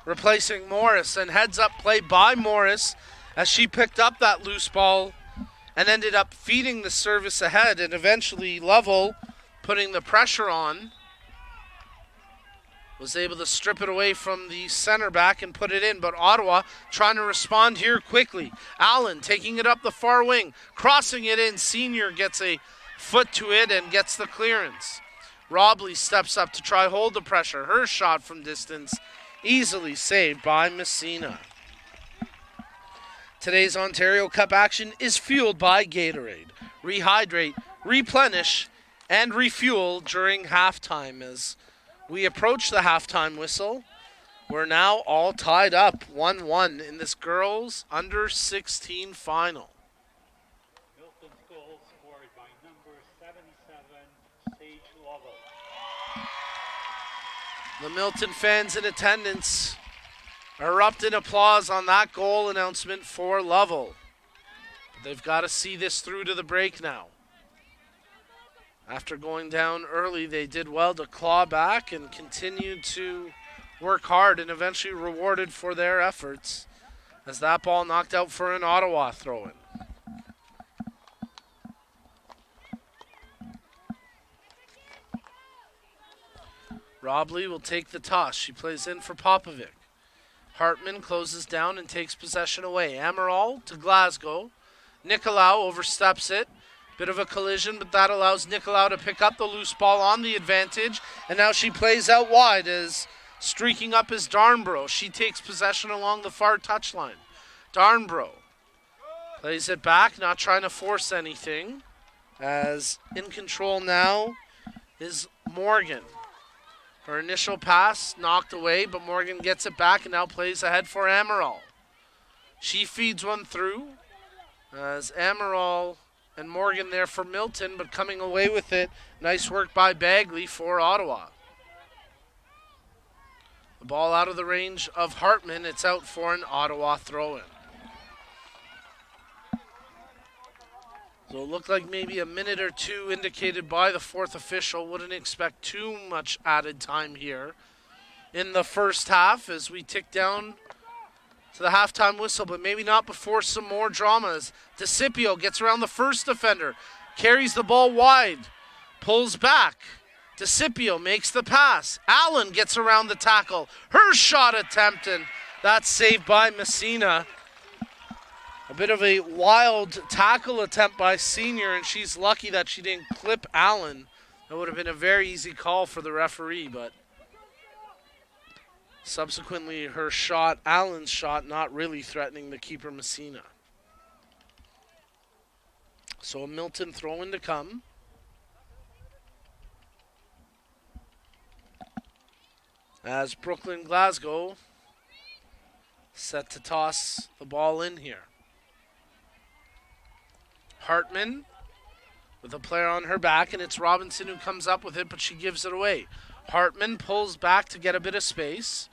replacing Morris, and heads up play by Morris as she picked up that loose ball and ended up feeding the service ahead, and eventually Lovell, putting the pressure on, was able to strip it away from the center back and put it in. But Ottawa trying to respond here quickly. Allen taking it up the far wing, crossing it in. Senior gets a foot to it and gets the clearance. Robley steps up to try hold the pressure. Her shot from distance easily saved by Messina. Today's Ontario Cup action is fueled by Gatorade. Rehydrate, replenish, and refuel during halftime. As we approach the halftime whistle, we're now all tied up 1-1 in this girls under 16 final. Milton's goal scored by number 77, Sage Lovell. The Milton fans in attendance erupt in applause on that goal announcement for Lovell. They've got to see this through to the break now. After going down early, they did well to claw back and continued to work hard and eventually rewarded for their efforts as that ball knocked out for an Ottawa throw-in. Robley will take the toss. She plays in for Popovic. Hartman closes down and takes possession away. Amaral to Glasgow. Nicolau oversteps it. Bit of a collision, but that allows Nicolau to pick up the loose ball on the advantage. And now she plays out wide as streaking up is Darnborough. She takes possession along the far touchline. Darnborough plays it back, not trying to force anything. As in control now is Morgan. Her initial pass knocked away, but Morgan gets it back and now plays ahead for Amaral. She feeds one through as Amaral and Morgan there for Milton, but coming away with it. Nice work by Bagley for Ottawa. The ball out of the range of Hartman. It's out for an Ottawa throw-in. So it looked like maybe a minute or two indicated by the fourth official. Wouldn't expect too much added time here in the first half as we tick down to the halftime whistle, but maybe not before some more dramas. DeCipio gets around the first defender, carries the ball wide, pulls back. DeCipio makes the pass. Allen gets around the tackle. Her shot attempt, and that's saved by Messina. A bit of a wild tackle attempt by Senior, and she's lucky that she didn't clip Allen. That would have been a very easy call for the referee, but subsequently her shot, Allen's shot, not really threatening the keeper Messina. So a Milton throw-in to come. As Brooklyn Glasgow set to toss the ball in here. Hartman with a player on her back, and it's Robinson who comes up with it, but she gives it away. Hartman pulls back to get a bit of space.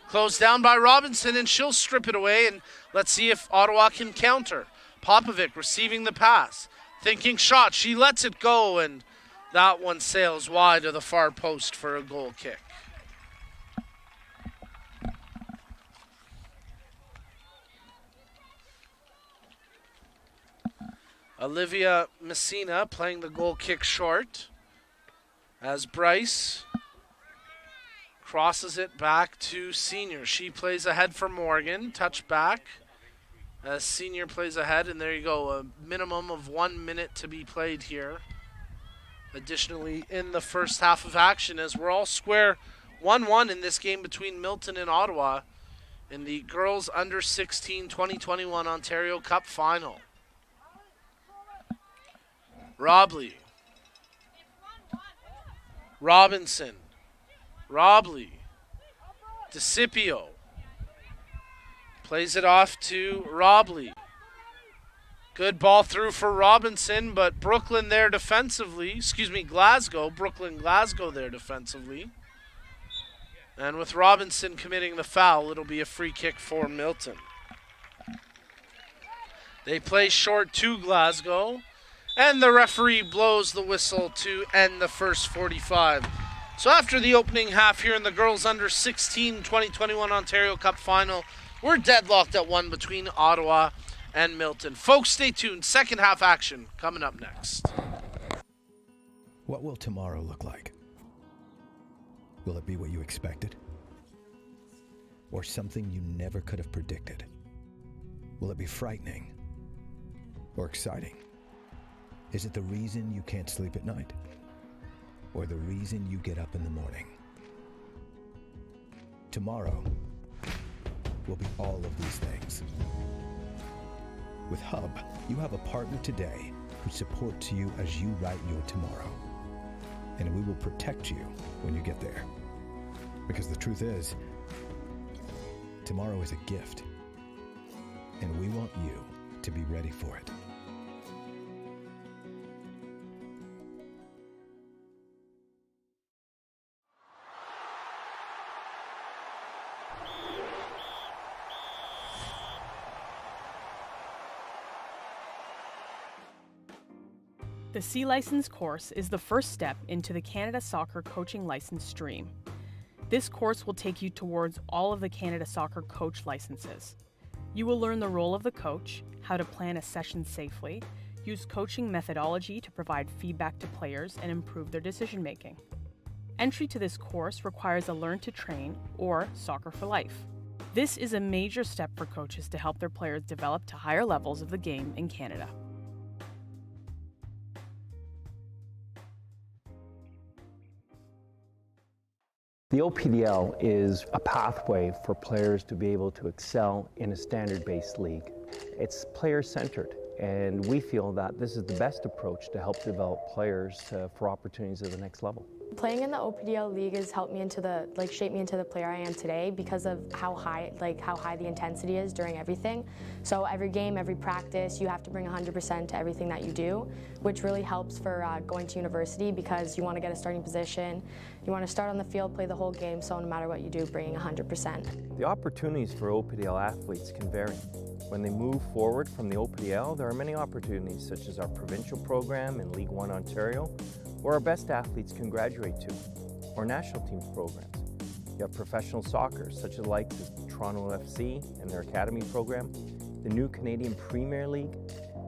Closed down by Robinson, and she'll strip it away, and let's see if Ottawa can counter. Popovic receiving the pass. Thinking shot. She lets it go, and that one sails wide of the far post for a goal kick. Olivia Messina playing the goal kick short as Bryce crosses it back to Senior. She plays ahead for Morgan. Touch back as Senior plays ahead, and there you go. A minimum of 1 minute to be played here. Additionally, in the first half of action, as we're all square 1-1 in this game between Milton and Ottawa in the Girls Under 16 2021 Ontario Cup Final. Robley. Robinson. Robley. DeCipio. Plays it off to Robley. Good ball through for Robinson, but Brooklyn there defensively. Glasgow. Brooklyn Glasgow there defensively. And with Robinson committing the foul, it'll be a free kick for Milton. They play short to Glasgow, and the referee blows the whistle to end the first 45. So after the opening half here in the girls under 16 2021 Ontario Cup final, we're deadlocked at 1 between Ottawa and Milton. Folks, stay tuned. Second half action coming up next. What will tomorrow look like? Will it be what you expected? Or something you never could have predicted? Will it be frightening or exciting? Is it the reason you can't sleep at night? Or the reason you get up in the morning? Tomorrow will be all of these things. With Hub, you have a partner today who supports you as you write your tomorrow. And we will protect you when you get there. Because the truth is, tomorrow is a gift. And we want you to be ready for it. The C License course is the first step into the Canada Soccer Coaching License stream. This course will take you towards all of the Canada Soccer coach licenses. You will learn the role of the coach, how to plan a session safely, use coaching methodology to provide feedback to players and improve their decision making. Entry to this course requires a Learn to Train or Soccer for Life. This is a major step for coaches to help their players develop to higher levels of the game in Canada. The OPDL is a pathway for players to be able to excel in a standard-based league. It's player-centered, and we feel that this is the best approach to help develop players for opportunities at the next level. Playing in the OPDL league has helped me shape me into the player I am today because of how high the intensity is during everything. So every game, every practice, you have to bring 100% to everything that you do, which really helps for going to university because you want to get a starting position, you want to start on the field, play the whole game, so no matter what you do, bringing 100%. The opportunities for OPDL athletes can vary. When they move forward from the OPDL, there are many opportunities such as our provincial program in League One Ontario, where our best athletes can graduate to, or national team programs. You have professional soccer, such as like the Toronto FC and their academy program, the new Canadian Premier League,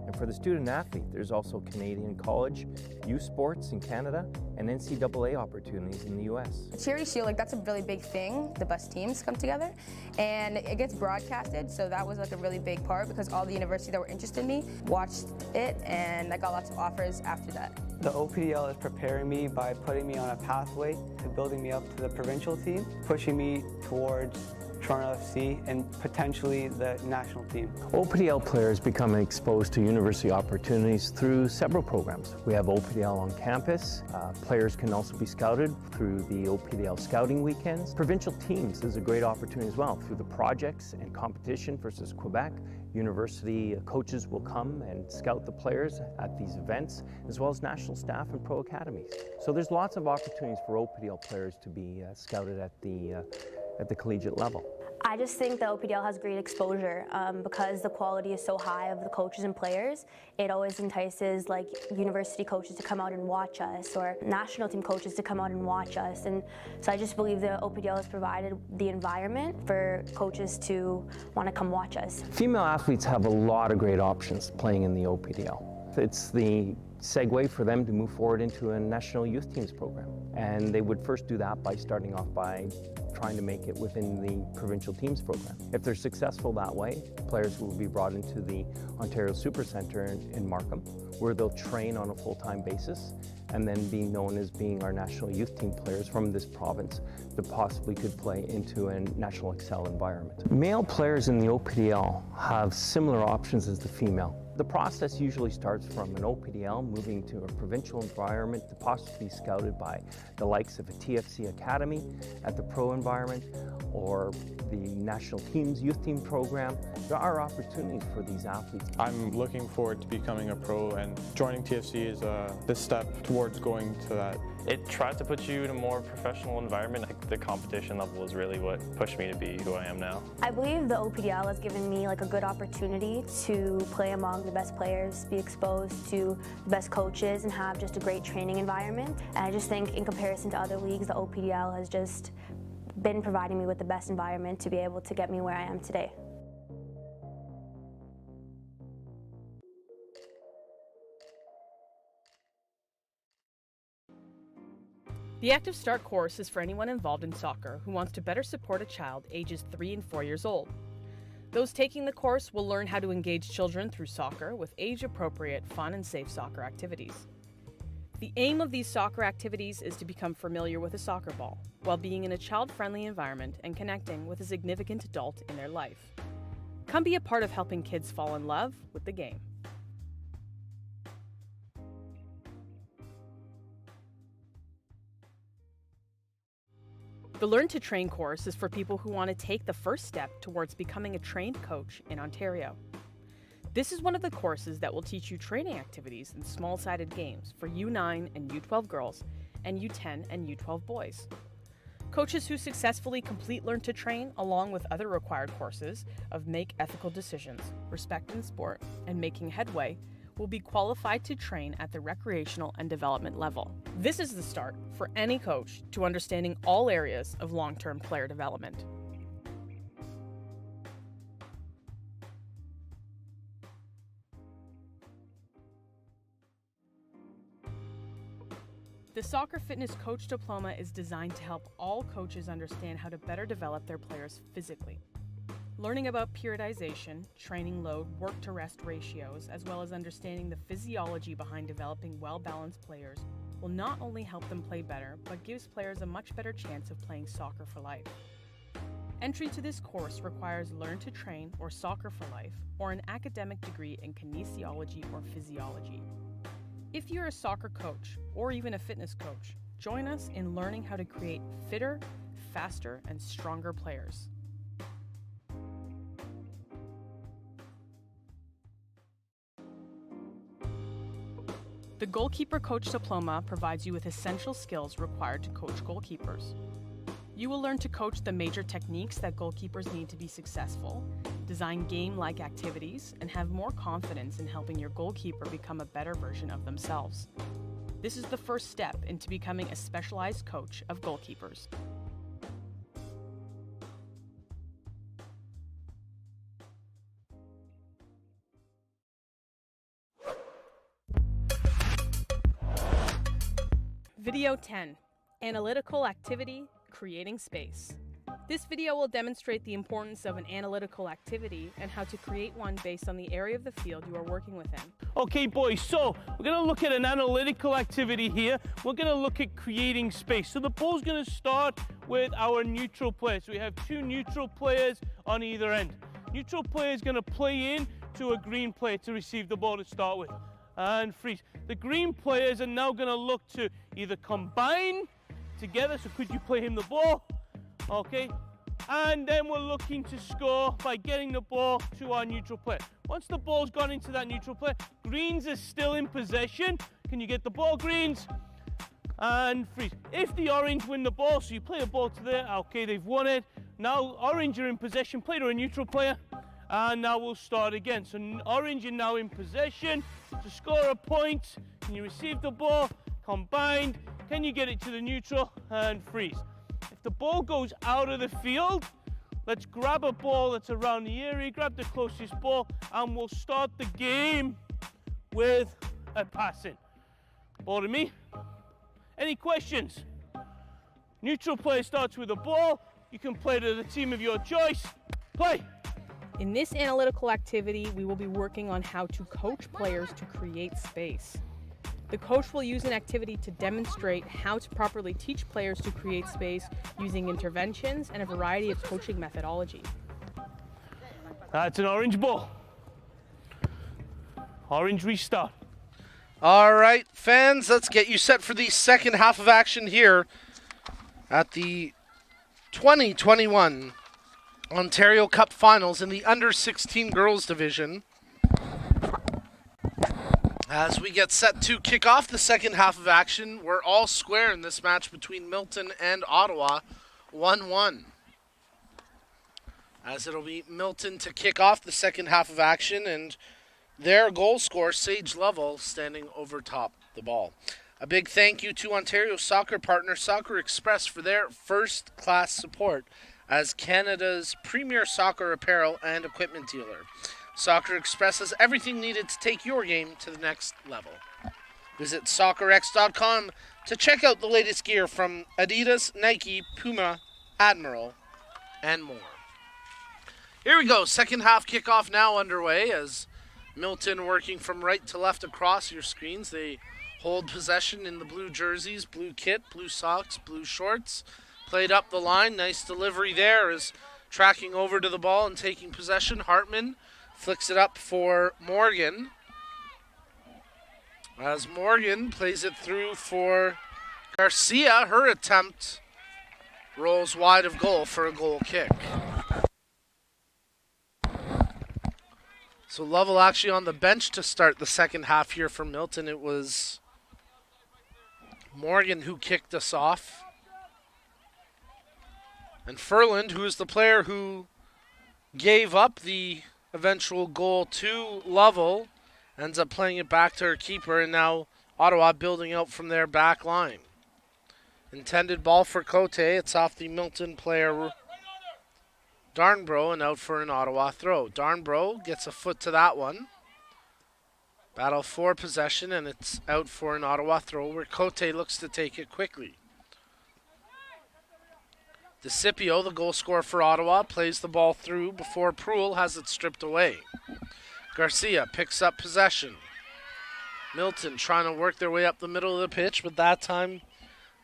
and for the student athlete, there's also Canadian college, youth sports in Canada, and NCAA opportunities in the US. Charity Shield, that's a really big thing, the best teams come together, and it gets broadcasted, so that was a really big part because all the universities that were interested in me watched it, and I got lots of offers after that. The OPDL is preparing me by putting me on a pathway to building me up to the provincial team, pushing me towards Toronto FC and potentially the national team. OPDL players become exposed to university opportunities through several programs. We have OPDL on campus. Players can also be scouted through the OPDL scouting weekends. Provincial teams is a great opportunity as well through the projects and competition versus Quebec. University coaches will come and scout the players at these events, as well as national staff and pro academies. So there's lots of opportunities for OPDL players to be scouted at the collegiate level. I just think the OPDL has great exposure because the quality is so high of the coaches and players. It always entices university coaches to come out and watch us, or national team coaches to come out and watch us. And so I just believe the OPDL has provided the environment for coaches to want to come watch us. Female athletes have a lot of great options playing in the OPDL. It's the segue for them to move forward into a national youth teams program. And they would first do that by starting off by trying to make it within the provincial teams program. If they're successful that way, players will be brought into the Ontario Super Centre in Markham, where they'll train on a full-time basis and then be known as being our national youth team players from this province that possibly could play into a national excel environment. Male players in the OPDL have similar options as the female. The process usually starts from an OPDL moving to a provincial environment to possibly be scouted by the likes of a TFC Academy at the pro environment or the national team's youth team program. There are opportunities for these athletes. I'm looking forward to becoming a pro, and joining TFC is the step towards going to that. It tries to put you in a more professional environment. Like, the competition level is really what pushed me to be who I am now. I believe the OPDL has given me like a good opportunity to play among the best players, be exposed to the best coaches, and have just a great training environment. And I just think in comparison to other leagues, the OPDL has just been providing me with the best environment to be able to get me where I am today. The Active Start course is for anyone involved in soccer who wants to better support a child ages 3 and 4 years old. Those taking the course will learn how to engage children through soccer with age-appropriate, fun and safe soccer activities. The aim of these soccer activities is to become familiar with a soccer ball, while being in a child-friendly environment and connecting with a significant adult in their life. Come be a part of helping kids fall in love with the game. The Learn to Train course is for people who want to take the first step towards becoming a trained coach in Ontario. This is one of the courses that will teach you training activities in small-sided games for U9 and U12 girls and U10 and U12 boys. Coaches who successfully complete Learn to Train, along with other required courses of Make Ethical Decisions, Respect in Sport, and Making Headway, will be qualified to train at the recreational and development level. This is the start for any coach to understanding all areas of long-term player development. The Soccer Fitness Coach Diploma is designed to help all coaches understand how to better develop their players physically. Learning about periodization, training load, work-to-rest ratios, as well as understanding the physiology behind developing well-balanced players will not only help them play better, but gives players a much better chance of playing soccer for life. Entry to this course requires Learn to Train or Soccer for Life, or an academic degree in kinesiology or physiology. If you're a soccer coach, or even a fitness coach, join us in learning how to create fitter, faster, and stronger players. The Goalkeeper Coach Diploma provides you with essential skills required to coach goalkeepers. You will learn to coach the major techniques that goalkeepers need to be successful, design game-like activities, and have more confidence in helping your goalkeeper become a better version of themselves. This is the first step into becoming a specialized coach of goalkeepers. Video 10, Analytical Activity, Creating Space. This video will demonstrate the importance of an analytical activity and how to create one based on the area of the field you are working within. Okay boys, so we're going to look at an analytical activity here. We're going to look at creating space. So the ball's going to start with our neutral player. So we have two neutral players on either end. Neutral player is going to play in to a green player to receive the ball to start with. And freeze. The green players are now going to look to either combine together, so could you play him the ball? Okay, and then we're looking to score by getting the ball to our neutral player. Once the ball's gone into that neutral player, greens is still in possession. Can you get the ball, greens? And freeze. If the orange win the ball, so you play a ball to there, okay, they've won it. Now orange are in possession, play to a neutral player. And now we'll start again. So orange are now in possession to score a point. Can you receive the ball? Combined. Can you get it to the neutral? And freeze. If the ball goes out of the field, let's grab a ball that's around the area, grab the closest ball, and we'll start the game with a passing. Ball to me. Any questions? Neutral player starts with a ball. You can play to the team of your choice. Play. In this analytical activity, we will be working on how to coach players to create space. The coach will use an activity to demonstrate how to properly teach players to create space using interventions and a variety of coaching methodology. That's an orange ball. Orange restart. All right, fans, let's get you set for the second half of action here at the 2021 Ontario Cup Finals in the under-16 girls division. As we get set to kick off the second half of action, we're all square in this match between Milton and Ottawa, 1-1. As it'll be Milton to kick off the second half of action, and their goal scorer, Sage Lovell, standing over top the ball. A big thank you to Ontario soccer partner Soccer Express for their first-class support as Canada's premier soccer apparel and equipment dealer. Soccer Express has everything needed to take your game to the next level. Visit soccerx.com to check out the latest gear from Adidas, Nike, Puma, Admiral, and more. Here we go. Second half kickoff now underway as Milton working from right to left across your screens. They hold possession in the blue jerseys, blue kit, blue socks, blue shorts. Played up the line. Nice delivery there as tracking over to the ball and taking possession. Hartman flicks it up for Morgan. As Morgan plays it through for Garcia, her attempt rolls wide of goal for a goal kick. So Lovell actually on the bench to start the second half here for Milton. It was Morgan who kicked us off. And Furland, who is the player who gave up the eventual goal to Lovell, ends up playing it back to her keeper, and now Ottawa building out from their back line. Intended ball for Cote. It's off the Milton player Darnbro and out for an Ottawa throw. Darnbro gets a foot to that one. Battle for possession, and it's out for an Ottawa throw where Cote looks to take it quickly. DeCipio, the goal scorer for Ottawa, plays the ball through before Proul has it stripped away. Garcia picks up possession. Milton trying to work their way up the middle of the pitch, but that time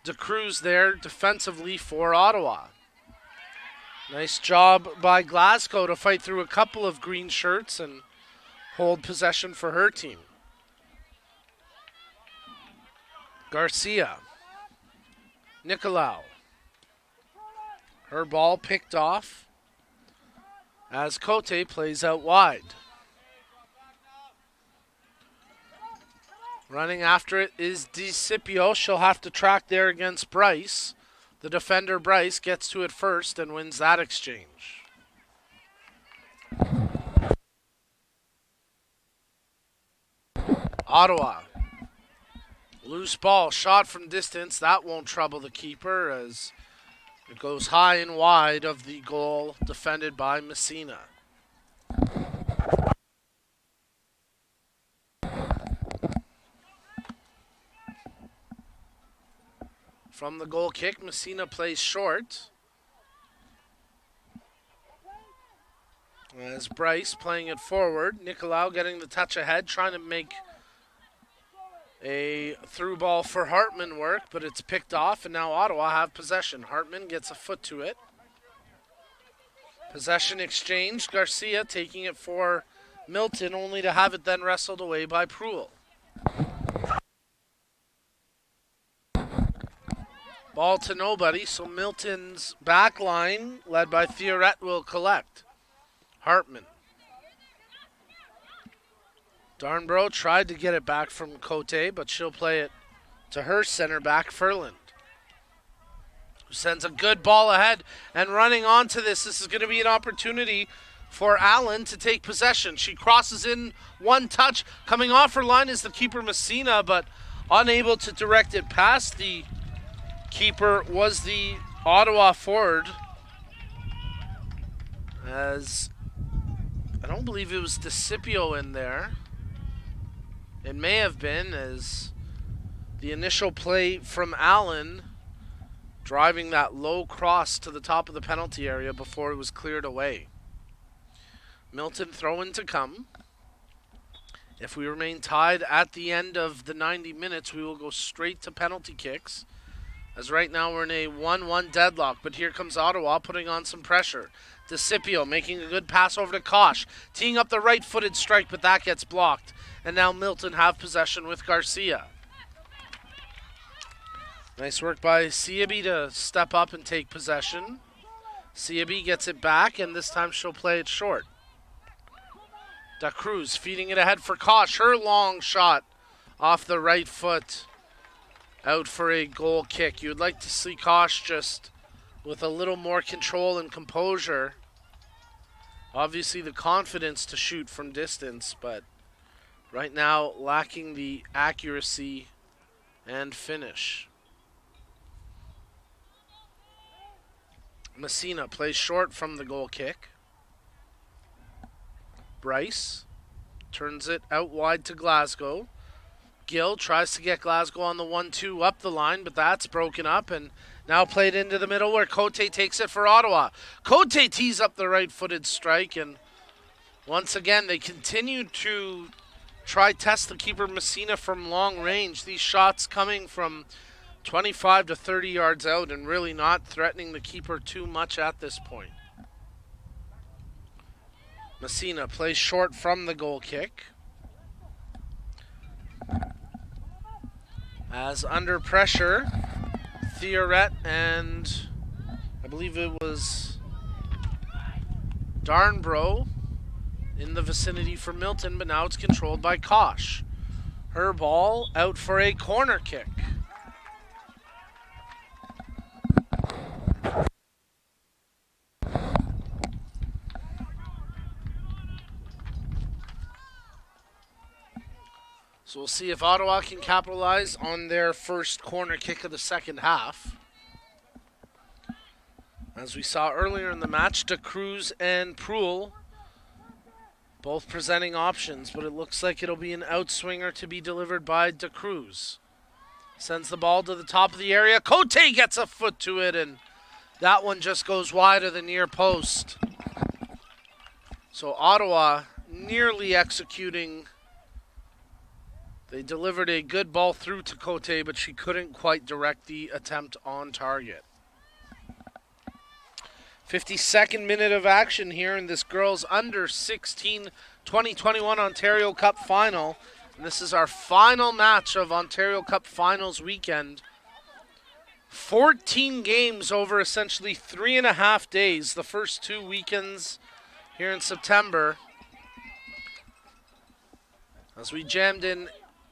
DeCruz there defensively for Ottawa. Nice job by Glasgow to fight through a couple of green shirts and hold possession for her team. Garcia. Nicolau. Her ball picked off as Cote plays out wide. Running after it is DeCipio. She'll have to track there against Bryce. The defender, Bryce, gets to it first and wins that exchange. Ottawa. Loose ball, shot from distance. That won't trouble the keeper as it goes high and wide of the goal defended by Messina. From the goal kick, Messina plays short. As Bryce playing it forward. Nicolau getting the touch ahead, trying to make a through ball for Hartman work, but it's picked off, and now Ottawa have possession. Hartman gets a foot to it. Possession exchange. Garcia taking it for Milton, only to have it then wrestled away by Proul. Ball to nobody, so Milton's back line, led by Theoret, will collect. Hartman. Darnbro tried to get it back from Cote, but she'll play it to her center back, Furland, who sends a good ball ahead and running onto this. This is going to be an opportunity for Allen to take possession. She crosses in one touch. Coming off her line is the keeper, Messina, but unable to direct it past the keeper was the Ottawa forward, as I don't believe it was DeCipio in there. It may have been, as the initial play from Allen driving that low cross to the top of the penalty area before it was cleared away. Milton throw-in to come. If we remain tied at the end of the 90 minutes, we will go straight to penalty kicks. As right now we're in a 1-1 deadlock, but here comes Ottawa putting on some pressure. DeCipio making a good pass over to Kosh, teeing up the right-footed strike, but that gets blocked. And now Milton have possession with Garcia. Nice work by Siabi to step up and take possession. Siabi gets it back, and this time she'll play it short. Da Cruz feeding it ahead for Kosh. Her long shot off the right foot. Out for a goal kick. You'd like to see Kosh just with a little more control and composure. Obviously the confidence to shoot from distance, but right now lacking the accuracy and finish. Messina plays short from the goal kick. Bryce turns it out wide to Glasgow. Gill tries to get Glasgow on the 1-2 up the line, but that's broken up and now played into the middle where Cote takes it for Ottawa. Cote tees up the right-footed strike, and once again they continue to try test the keeper Messina from long range. These shots coming from 25 to 30 yards out and really not threatening the keeper too much at this point. Messina plays short from the goal kick. As under pressure, Theoret and I believe it was Darnbro in the vicinity for Milton, but now it's controlled by Kosh. Her ball out for a corner kick. So we'll see if Ottawa can capitalize on their first corner kick of the second half. As we saw earlier in the match, Da Cruz and Proulx both presenting options, but it looks like it'll be an outswinger to be delivered by Da Cruz. Sends the ball to the top of the area. Cote gets a foot to it, and that one just goes wide of the near post. So Ottawa nearly executing. They delivered a good ball through to Cote, but she couldn't quite direct the attempt on target. 52nd minute of action here in this girls under 16 2021 Ontario Cup final. And this is our final match of Ontario Cup finals weekend. 14 games over essentially 3.5 days. The first 2 weekends here in September. As we jammed in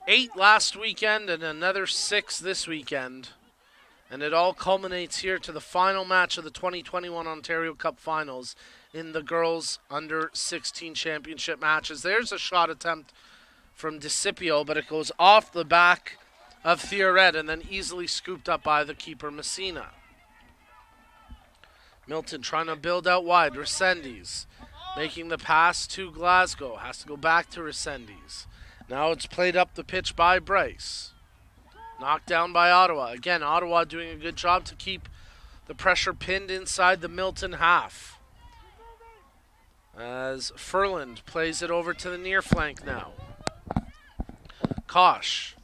8 last weekend and another 6 this weekend. And it all culminates here to the final match of the 2021 Ontario Cup Finals in the girls under 16 championship matches. There's a shot attempt from DeCipio, but it goes off the back of Theoret and then easily scooped up by the keeper Messina. Milton trying to build out wide. Resendiz making the pass to Glasgow. Has to go back to Resendiz. Now it's played up the pitch by Bryce. Knocked down by Ottawa. Again, Ottawa doing a good job to keep the pressure pinned inside the Milton half. As Furland plays it over to the near flank now. Kosh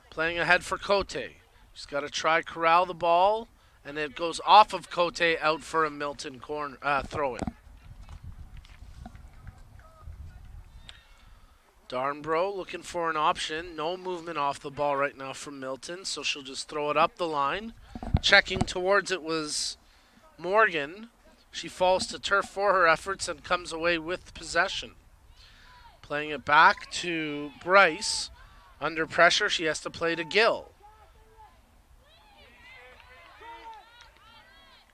playing ahead for Cote. She's got to try corral the ball, and it goes off of Cote out for a Milton corner throw-in. Darnbro looking for an option. No movement off the ball right now from Milton, so she'll just throw it up the line. Checking towards it was Morgan. She falls to turf for her efforts and comes away with possession. Playing it back to Bryce. Under pressure, she has to play to Gill.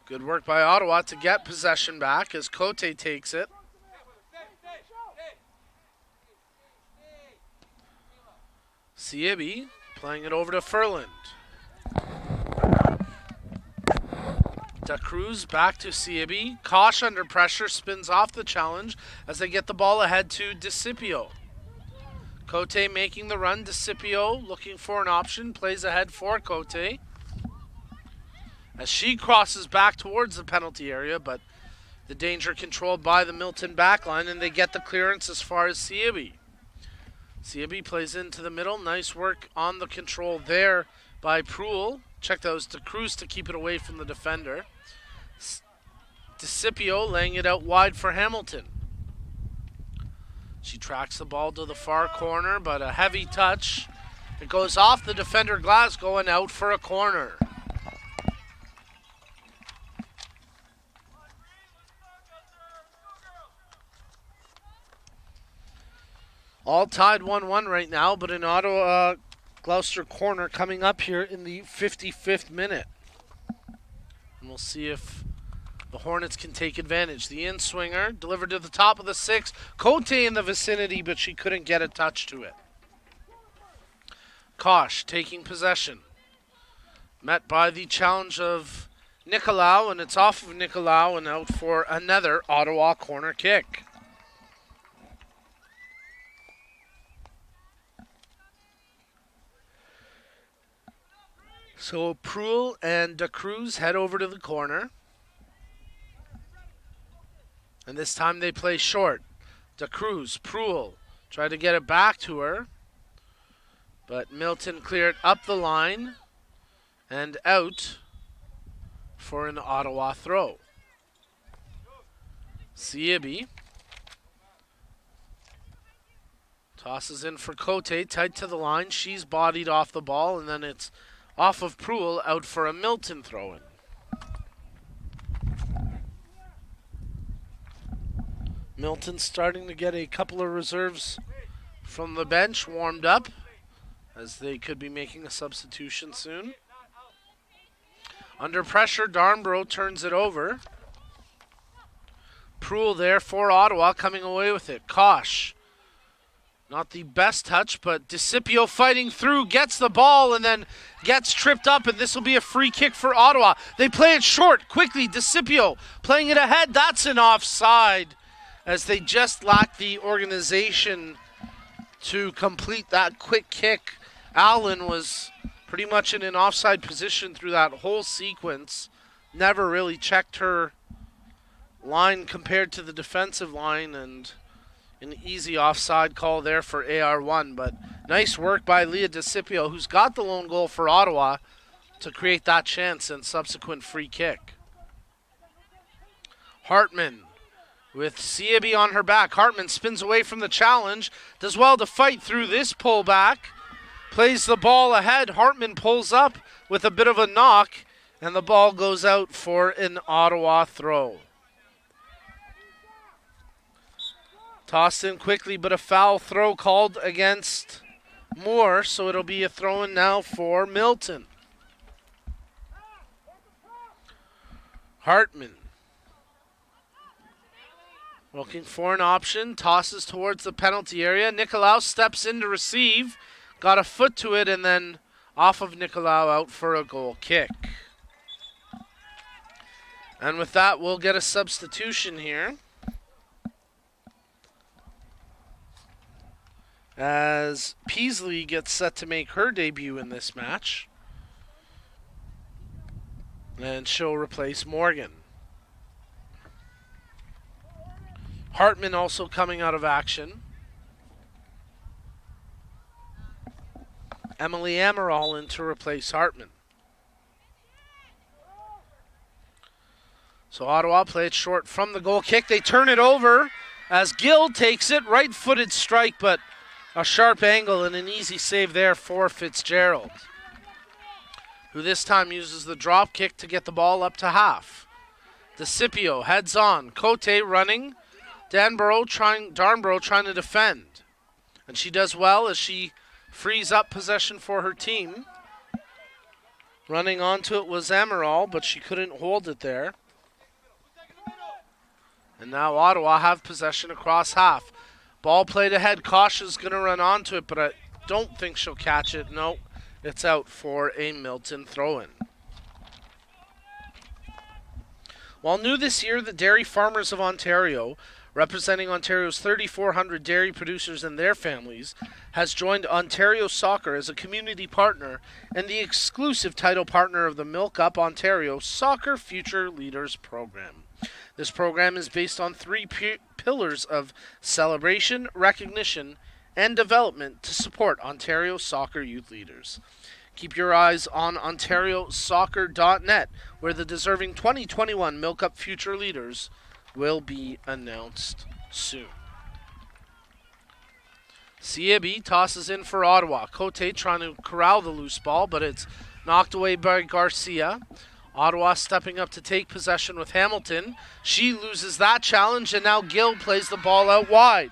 Good work by Ottawa to get possession back as Cote takes it. Siabi playing it over to Furland. Da Cruz back to Siabi. Kosh under pressure, spins off the challenge as they get the ball ahead to DeCipio. Cote making the run. DeCipio looking for an option, plays ahead for Cote. As she crosses back towards the penalty area, but the danger controlled by the Milton backline, and they get the clearance as far as Siabi. Siabi plays into the middle. Nice work on the control there by Proulx. Check that was Da Cruz to keep it away from the defender. DeCipio laying it out wide for Hamilton. She tracks the ball to the far corner, but a heavy touch. It goes off the defender Glasgow and out for a corner. All tied 1-1 right now, but an Ottawa Gloucester corner coming up here in the 55th minute. And we'll see if the Hornets can take advantage. The in-swinger delivered to the top of the 6. Cote in the vicinity, but she couldn't get a touch to it. Kosh taking possession. Met by the challenge of Nicolau, and it's off of Nicolau and out for another Ottawa corner kick. So Proul and Da Cruz head over to the corner. And this time they play short. Da Cruz, Proul, tried to get it back to her. But Milton cleared up the line and out for an Ottawa throw. Siebi tosses in for Cote, tight to the line. She's bodied off the ball, and then it's off of Proul, out for a Milton throw-in. Milton starting to get a couple of reserves from the bench warmed up, as they could be making a substitution soon. Under pressure, Darnborough turns it over. Proul there for Ottawa, coming away with it. Kosh. Not the best touch, but DeCipio fighting through, gets the ball, and then gets tripped up, and this will be a free kick for Ottawa. They play it short, quickly. DeCipio playing it ahead. That's an offside, as they just lack the organization to complete that quick kick. Allen was pretty much in an offside position through that whole sequence. Never really checked her line compared to the defensive line, and an easy offside call there for AR1, but nice work by Leah DeCipio, who's got the lone goal for Ottawa, to create that chance and subsequent free kick. Hartman with Siebi on her back. Hartman spins away from the challenge, does well to fight through this pullback, plays the ball ahead. Hartman pulls up with a bit of a knock, and the ball goes out for an Ottawa throw. Tossed in quickly, but a foul throw called against Moore, so it'll be a throw-in now for Milton. Hartman looking for an option, tosses towards the penalty area. Nicolau steps in to receive, got a foot to it, and then off of Nicolau out for a goal kick. And with that, we'll get a substitution here, as Peasley gets set to make her debut in this match. And she'll replace Morgan. Hartman also coming out of action. Emily Amaral in to replace Hartman. So Ottawa play it short from the goal kick. They turn it over as Gill takes it. Right-footed strike, but a sharp angle and an easy save there for Fitzgerald, who this time uses the drop kick to get the ball up to half. DeCipio heads on. Cote running. Darnborough trying to defend. And she does well as she frees up possession for her team. Running onto it was Amaral, but she couldn't hold it there. And now Ottawa have possession across half. Ball played ahead. Kosh is going to run onto it, but I don't think she'll catch it. No, it's out for a Milton throw-in. While new this year, the Dairy Farmers of Ontario, representing Ontario's 3,400 dairy producers and their families, has joined Ontario Soccer as a community partner and the exclusive title partner of the Milk Up Ontario Soccer Future Leaders Program. This program is based on three pillars of celebration, recognition, and development to support Ontario soccer youth leaders. Keep your eyes on OntarioSoccer.net, where the deserving 2021 Milk Up Future Leaders will be announced soon. Siebi tosses in for Ottawa. Cote trying to corral the loose ball, but it's knocked away by Garcia. Ottawa stepping up to take possession with Hamilton. She loses that challenge, and now Gill plays the ball out wide.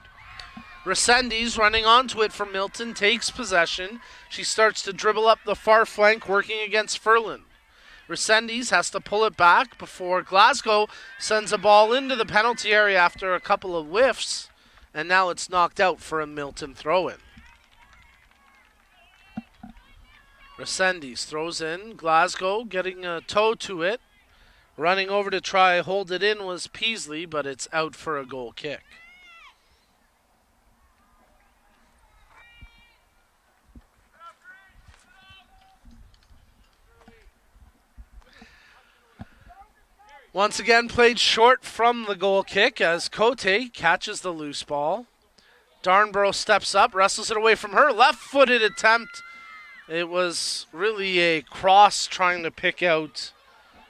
Resendiz running onto it from Milton, takes possession. She starts to dribble up the far flank, working against Ferland. Resendiz has to pull it back before Glasgow sends a ball into the penalty area after a couple of whiffs, and now it's knocked out for a Milton throw-in. Resendiz throws in. Glasgow getting a toe to it. Running over to try hold it in was Peasley, but it's out for a goal kick. Once again played short from the goal kick as Cote catches the loose ball. Darnborough steps up, wrestles it away from her. Left-footed attempt. It was really a cross trying to pick out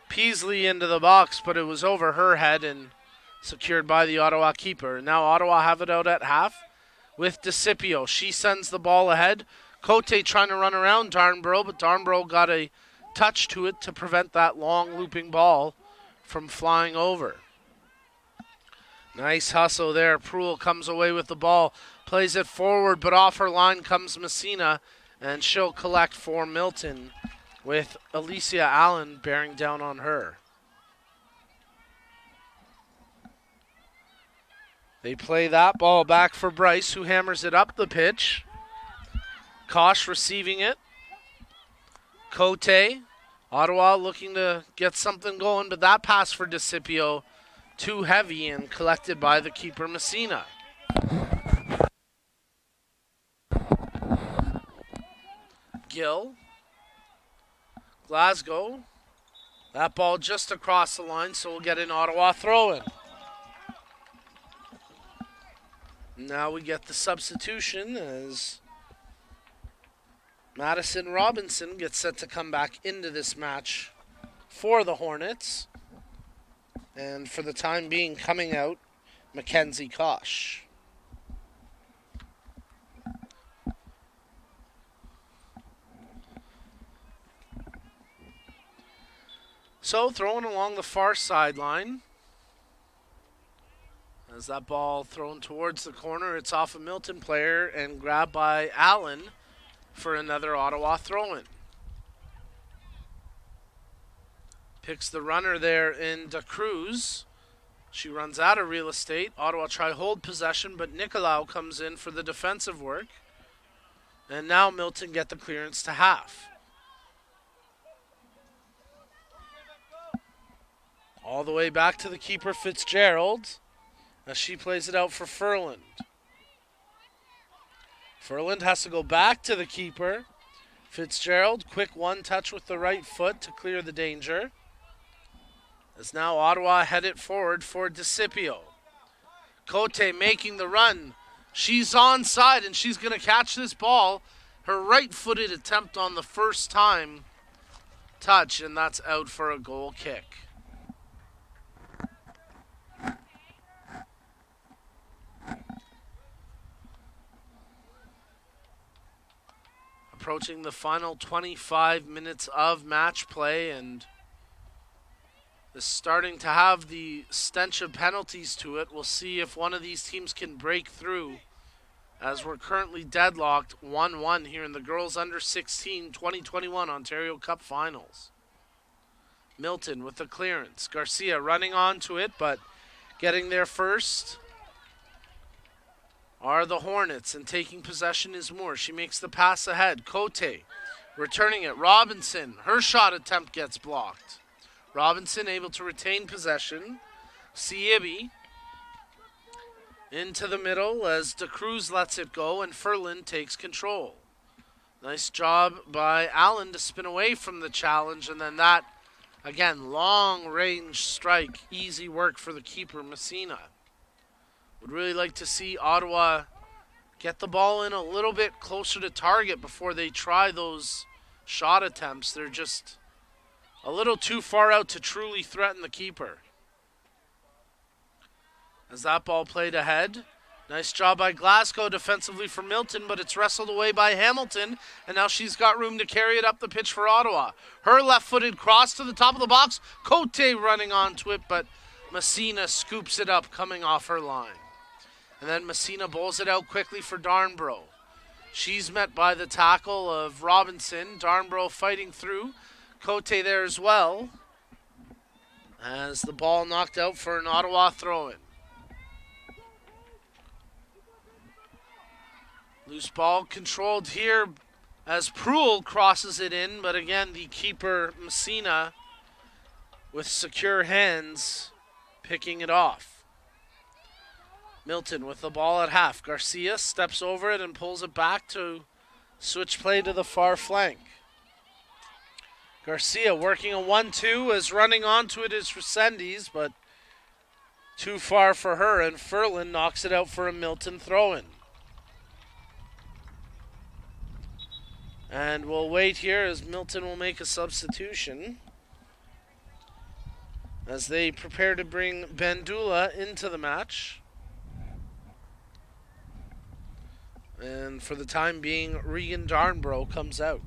Peasley into the box, but it was over her head and secured by the Ottawa keeper. Now Ottawa have it out at half with DeCipio. She sends the ball ahead. Cote trying to run around Darnborough, but Darnborough got a touch to it to prevent that long looping ball from flying over. Nice hustle there. Proulx comes away with the ball, plays it forward, but off her line comes Messina, and she'll collect for Milton with Alicia Allen bearing down on her. They play that ball back for Bryce, who hammers it up the pitch. Kosh receiving it. Cote. Ottawa looking to get something going, but that pass for DeCipio too heavy and collected by the keeper Messina. Gill. Glasgow. That ball just across the line, so we'll get an Ottawa throw-in. Now we get the substitution as Madison Robinson gets set to come back into this match for the Hornets. And for the time being, coming out, Mackenzie Kosh. So throwing along the far sideline. As that ball thrown towards the corner, it's off a Milton player and grabbed by Allen for another Ottawa throw-in. Picks the runner there in Da Cruz. She runs out of real estate. Ottawa try hold possession, but Nicolau comes in for the defensive work. And now Milton get the clearance to half. All the way back to the keeper Fitzgerald as she plays it out for Ferland. Ferland has to go back to the keeper. Fitzgerald, quick one touch with the right foot to clear the danger. As now Ottawa head it forward for DeCipio. Cote making the run. She's onside and she's going to catch this ball. Her right-footed attempt on the first time touch, and that's out for a goal kick. Approaching the final 25 minutes of match play, and is starting to have the stench of penalties to it. We'll see if one of these teams can break through, as we're currently deadlocked 1-1 here in the Girls Under 16 2021 Ontario Cup Finals. Milton with the clearance. Garcia running onto it, but getting there first are the Hornets, and taking possession is Moore. She makes the pass ahead. Cote returning it. Robinson, her shot attempt gets blocked. Robinson able to retain possession. Siebi into the middle as Da Cruz lets it go, and Ferland takes control. Nice job by Allen to spin away from the challenge, and then that, again, long range strike. Easy work for the keeper, Messina. Would really like to see Ottawa get the ball in a little bit closer to target before they try those shot attempts. They're just a little too far out to truly threaten the keeper. As that ball played ahead, Nice job by Glasgow defensively for Milton, but it's wrestled away by Hamilton, and now she's got room to carry it up the pitch for Ottawa. Her left-footed cross to the top of the box. Cote running onto it, but Messina scoops it up coming off her line. And then Messina bowls it out quickly for Darnbro. She's met by the tackle of Robinson. Darnbro fighting through. Cote there as well. As the ball knocked out for an Ottawa throw-in. Loose ball controlled here as Pruel crosses it in, but again the keeper Messina with secure hands picking it off. Milton with the ball at half. Garcia steps over it and pulls it back to switch play to the far flank. Garcia working a 1-2 as running onto it is Resendiz, but too far for her, and Furlan knocks it out for a Milton throw-in. And we'll wait here as Milton will make a substitution as they prepare to bring Bandula into the match. And for the time being, Regan Darnbro comes out.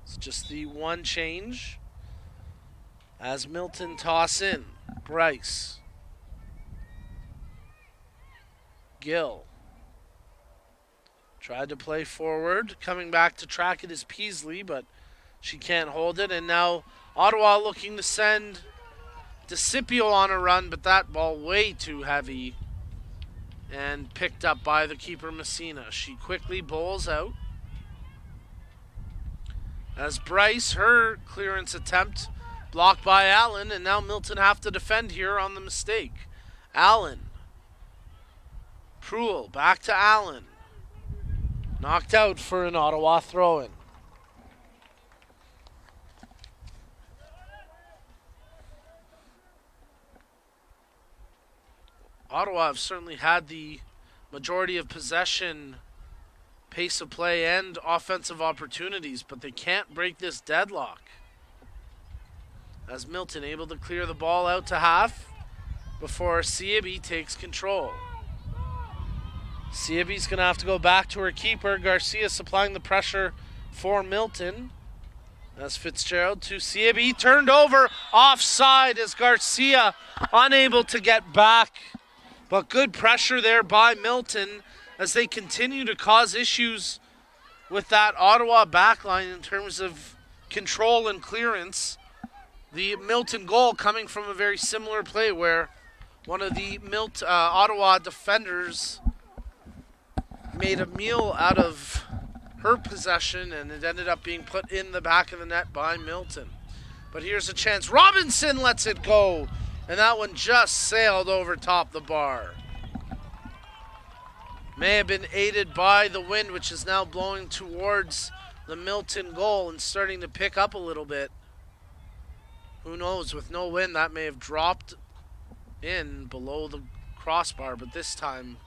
It's just the one change as Milton toss in. Bryce. Gill. Tried to play forward. Coming back to track it is Peasley, but she can't hold it. And now Ottawa looking to send DeCipio on a run, but that ball way too heavy and picked up by the keeper Messina. She quickly bowls out. As Bryce, her clearance attempt blocked by Allen, and now Milton have to defend here on the mistake. Allen. Pruel back to Allen. Knocked out for an Ottawa throw-in. Ottawa have certainly had the majority of possession, pace of play, and offensive opportunities, but they can't break this deadlock. As Milton able to clear the ball out to half before Siabi takes control. Siabi's going to have to go back to her keeper. Garcia supplying the pressure for Milton. As Fitzgerald to Siabi, turned over, offside as Garcia unable to get back. But good pressure there by Milton as they continue to cause issues with that Ottawa backline in terms of control and clearance. The Milton goal coming from a very similar play where one of the Ottawa defenders made a meal out of her possession, and it ended up being put in the back of the net by Milton. But here's a chance. Robinson lets it go, and that one just sailed over top the bar. May have been aided by the wind, which is now blowing towards the Milton goal and starting to pick up a little bit. Who knows, with no wind, that may have dropped in below the crossbar, but this time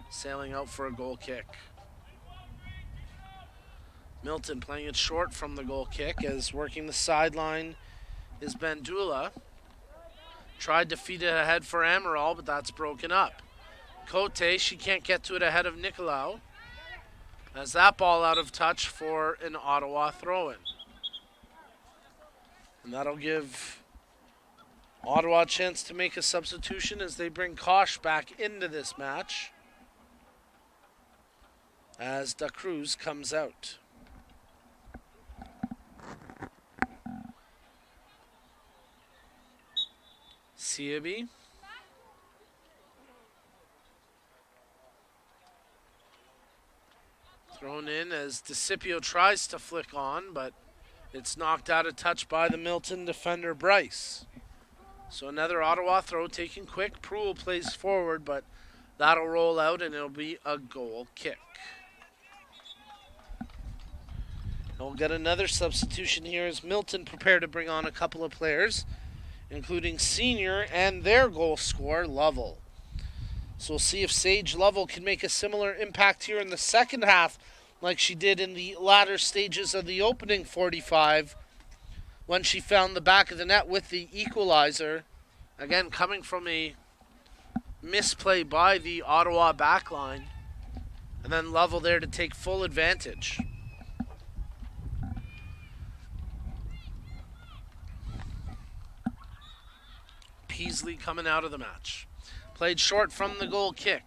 sailing out for a goal kick. Milton playing it short from the goal kick as working the sideline is Bandula. Tried to feed it ahead for Amaral, but that's broken up. Cote, she can't get to it ahead of Nicolau. As that ball out of touch for an Ottawa throw-in. And that'll give Ottawa a chance to make a substitution as they bring Kosh back into this match. As Da Cruz comes out. Siabi. Thrown in as DeCipio tries to flick on, but it's knocked out of touch by the Milton defender Bryce. So another Ottawa throw taken quick. Pruel plays forward, but that'll roll out and it'll be a goal kick. We'll get another substitution here as Milton prepare to bring on a couple of players, including senior and their goal scorer, Lovell. So we'll see if Sage Lovell can make a similar impact here in the second half like she did in the latter stages of the opening 45 when she found the back of the net with the equalizer. Again, coming from a misplay by the Ottawa backline. And then Lovell there to take full advantage. Peasley coming out of the match. Played short from the goal kick.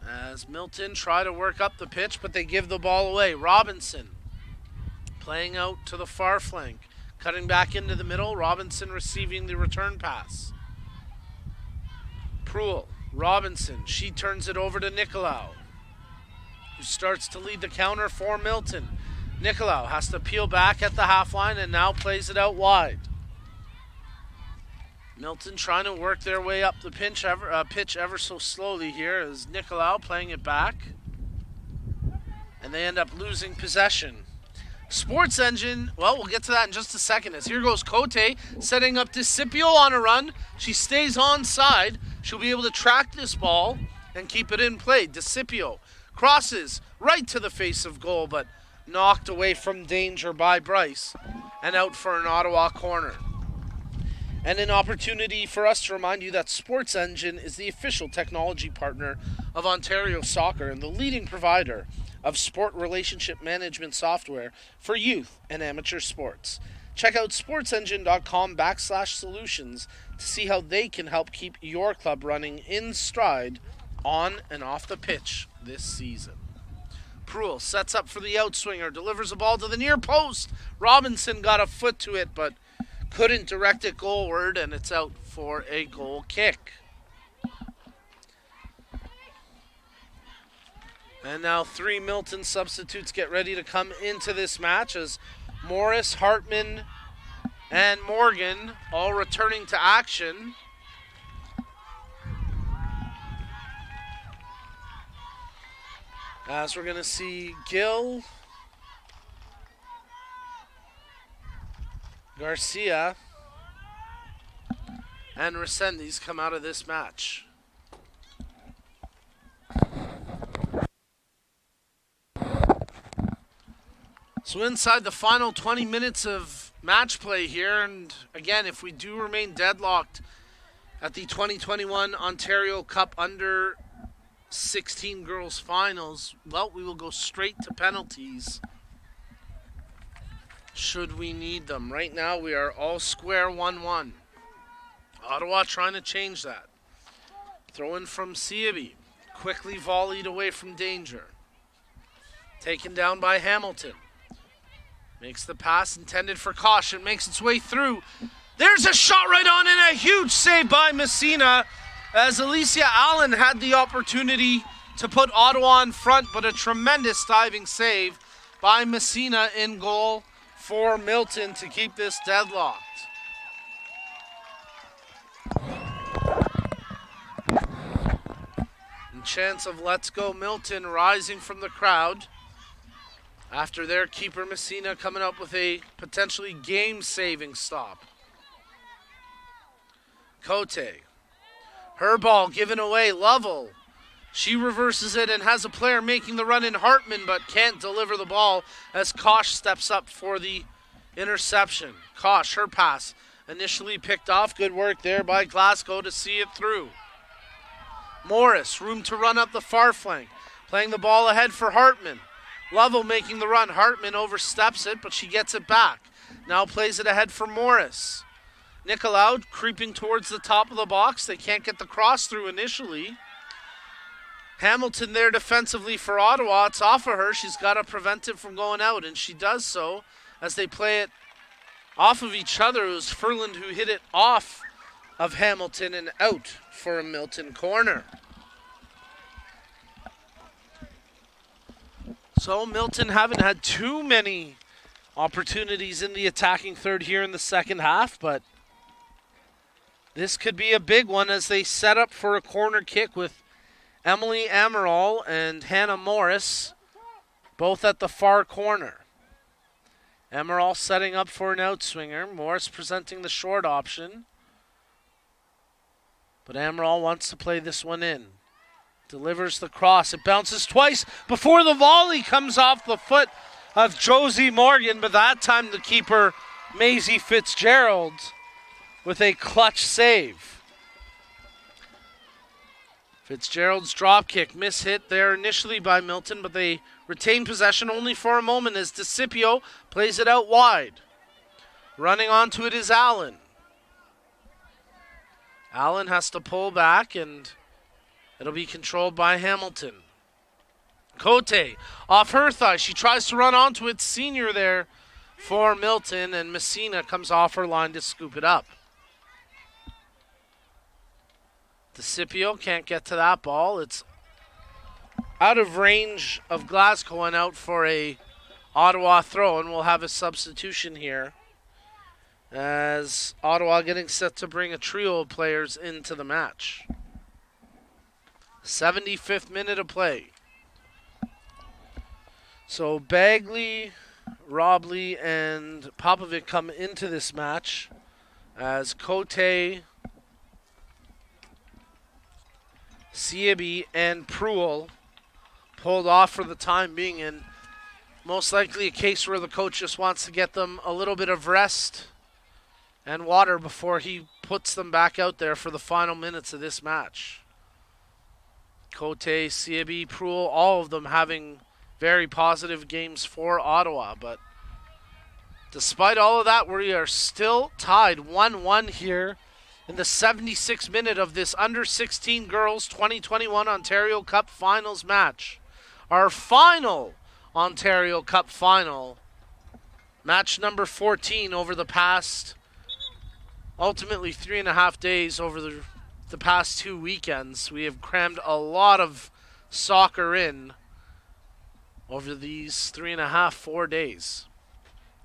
As Milton try to work up the pitch, but they give the ball away. Robinson playing out to the far flank. Cutting back into the middle. Robinson receiving the return pass. Pruill. Robinson. She turns it over to Nicolau, who starts to lead the counter for Milton. Nicolau has to peel back at the half line and now plays it out wide. Milton trying to work their way up the pitch ever so slowly here as Nicolau playing it back. And they end up losing possession. Sports Engine, well, we'll get to that in just a second. As here goes Cote setting up Discipio on a run. She stays onside. She'll be able to track this ball and keep it in play. Discipio crosses right to the face of goal, but knocked away from danger by Bryce and out for an Ottawa corner. And an opportunity for us to remind you that Sports Engine is the official technology partner of Ontario Soccer and the leading provider of sport relationship management software for youth and amateur sports. Check out sportsengine.com/solutions to see how they can help keep your club running in stride on and off the pitch this season. Pruill sets up for the outswinger, delivers a ball to the near post. Robinson got a foot to it, but couldn't direct it goalward, and it's out for a goal kick. And now 3 Milton substitutes get ready to come into this match as Morris, Hartman, and Morgan all returning to action. As we're going to see Gill, Garcia, and Resendiz come out of this match. So inside the final 20 minutes of match play here, and again, if we do remain deadlocked at the 2021 Ontario Cup Under 16 Girls Finals, well, we will go straight to penalties should we need them. Right now, we are all square 1-1. Ottawa trying to change that. Throw in from Siabi. Quickly volleyed away from danger. Taken down by Hamilton. Makes the pass intended for Caution. Makes its way through. There's a shot right on and a huge save by Messina as Alicia Allen had the opportunity to put Ottawa in front, but a tremendous diving save by Messina in goal for Milton to keep this deadlocked. And chance of Let's Go Milton rising from the crowd after their keeper Messina coming up with a potentially game-saving stop. Cote. Her ball given away. Lovell. She reverses it and has a player making the run in Hartman, but can't deliver the ball as Kosh steps up for the interception. Kosh, her pass initially picked off. Good work there by Glasgow to see it through. Morris, room to run up the far flank. Playing the ball ahead for Hartman. Lovell making the run. Hartman oversteps it, but she gets it back. Now plays it ahead for Morris. Nicolau creeping towards the top of the box. They can't get the cross through initially. Hamilton there defensively for Ottawa. It's off of her. She's got to prevent it from going out, and she does so as they play it off of each other. It was Furland who hit it off of Hamilton and out for a Milton corner. So Milton haven't had too many opportunities in the attacking third here in the second half, but this could be a big one as they set up for a corner kick with Emily Amaral and Hannah Morris both at the far corner. Amaral setting up for an outswinger. Morris presenting the short option. But Amaral wants to play this one in. Delivers the cross. It bounces twice before the volley comes off the foot of Josie Morgan, but that time the keeper, Maisie Fitzgerald, with a clutch save. Fitzgerald's drop kick mishit there initially by Milton, but they retain possession only for a moment as DeCipio plays it out wide. Running onto it is Allen. Allen has to pull back, and it'll be controlled by Hamilton. Cote off her thigh. She tries to run onto it. Senior there for Milton, and Messina comes off her line to scoop it up. DeCipio can't get to that ball. It's out of range of Glasgow and out for a Ottawa throw, and we'll have a substitution here as Ottawa getting set to bring a trio of players into the match. 75th minute of play. So Bagley, Robley, and Popovic come into this match as Cote, Siabi, and Pruel pulled off for the time being, and most likely a case where the coach just wants to get them a little bit of rest and water before he puts them back out there for the final minutes of this match. Cote, Siabi, Pruel, all of them having very positive games for Ottawa, but despite all of that, we are still tied 1-1 here in the 76th minute of this Under-16 Girls 2021 Ontario Cup Finals match. Our final Ontario Cup Final, match number 14 over the past, ultimately 3.5 days over the past 2 weekends. We have crammed a lot of soccer in over these 3.5-4 days.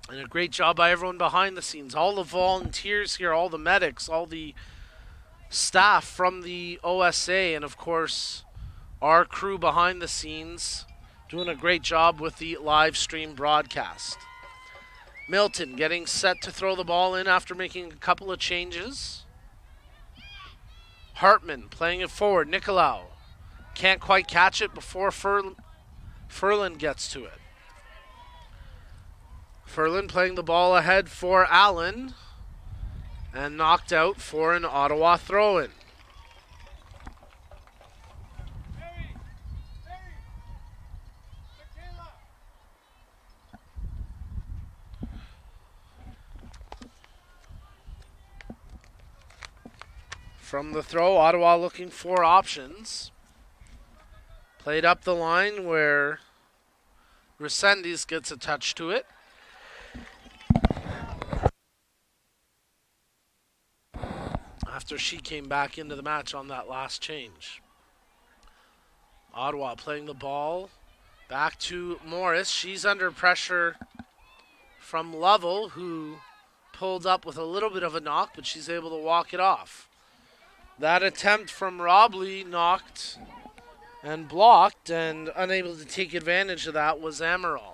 And a great job by everyone behind the scenes. All the volunteers here, all the medics, all the staff from the OSA, and of course, our crew behind the scenes doing a great job with the live stream broadcast. Milton getting set to throw the ball in after making a couple of changes. Hartman playing it forward. Nicolau can't quite catch it before Furlan gets to it. Furlan playing the ball ahead for Allen and knocked out for an Ottawa throw-in. From the throw, Ottawa looking for options. Played up the line where Resendiz gets a touch to it. After she came back into the match on that last change. Ottawa playing the ball back to Morris. She's under pressure from Lovell, who pulled up with a little bit of a knock, but she's able to walk it off. That attempt from Robley knocked and blocked, and unable to take advantage of that was Amaral.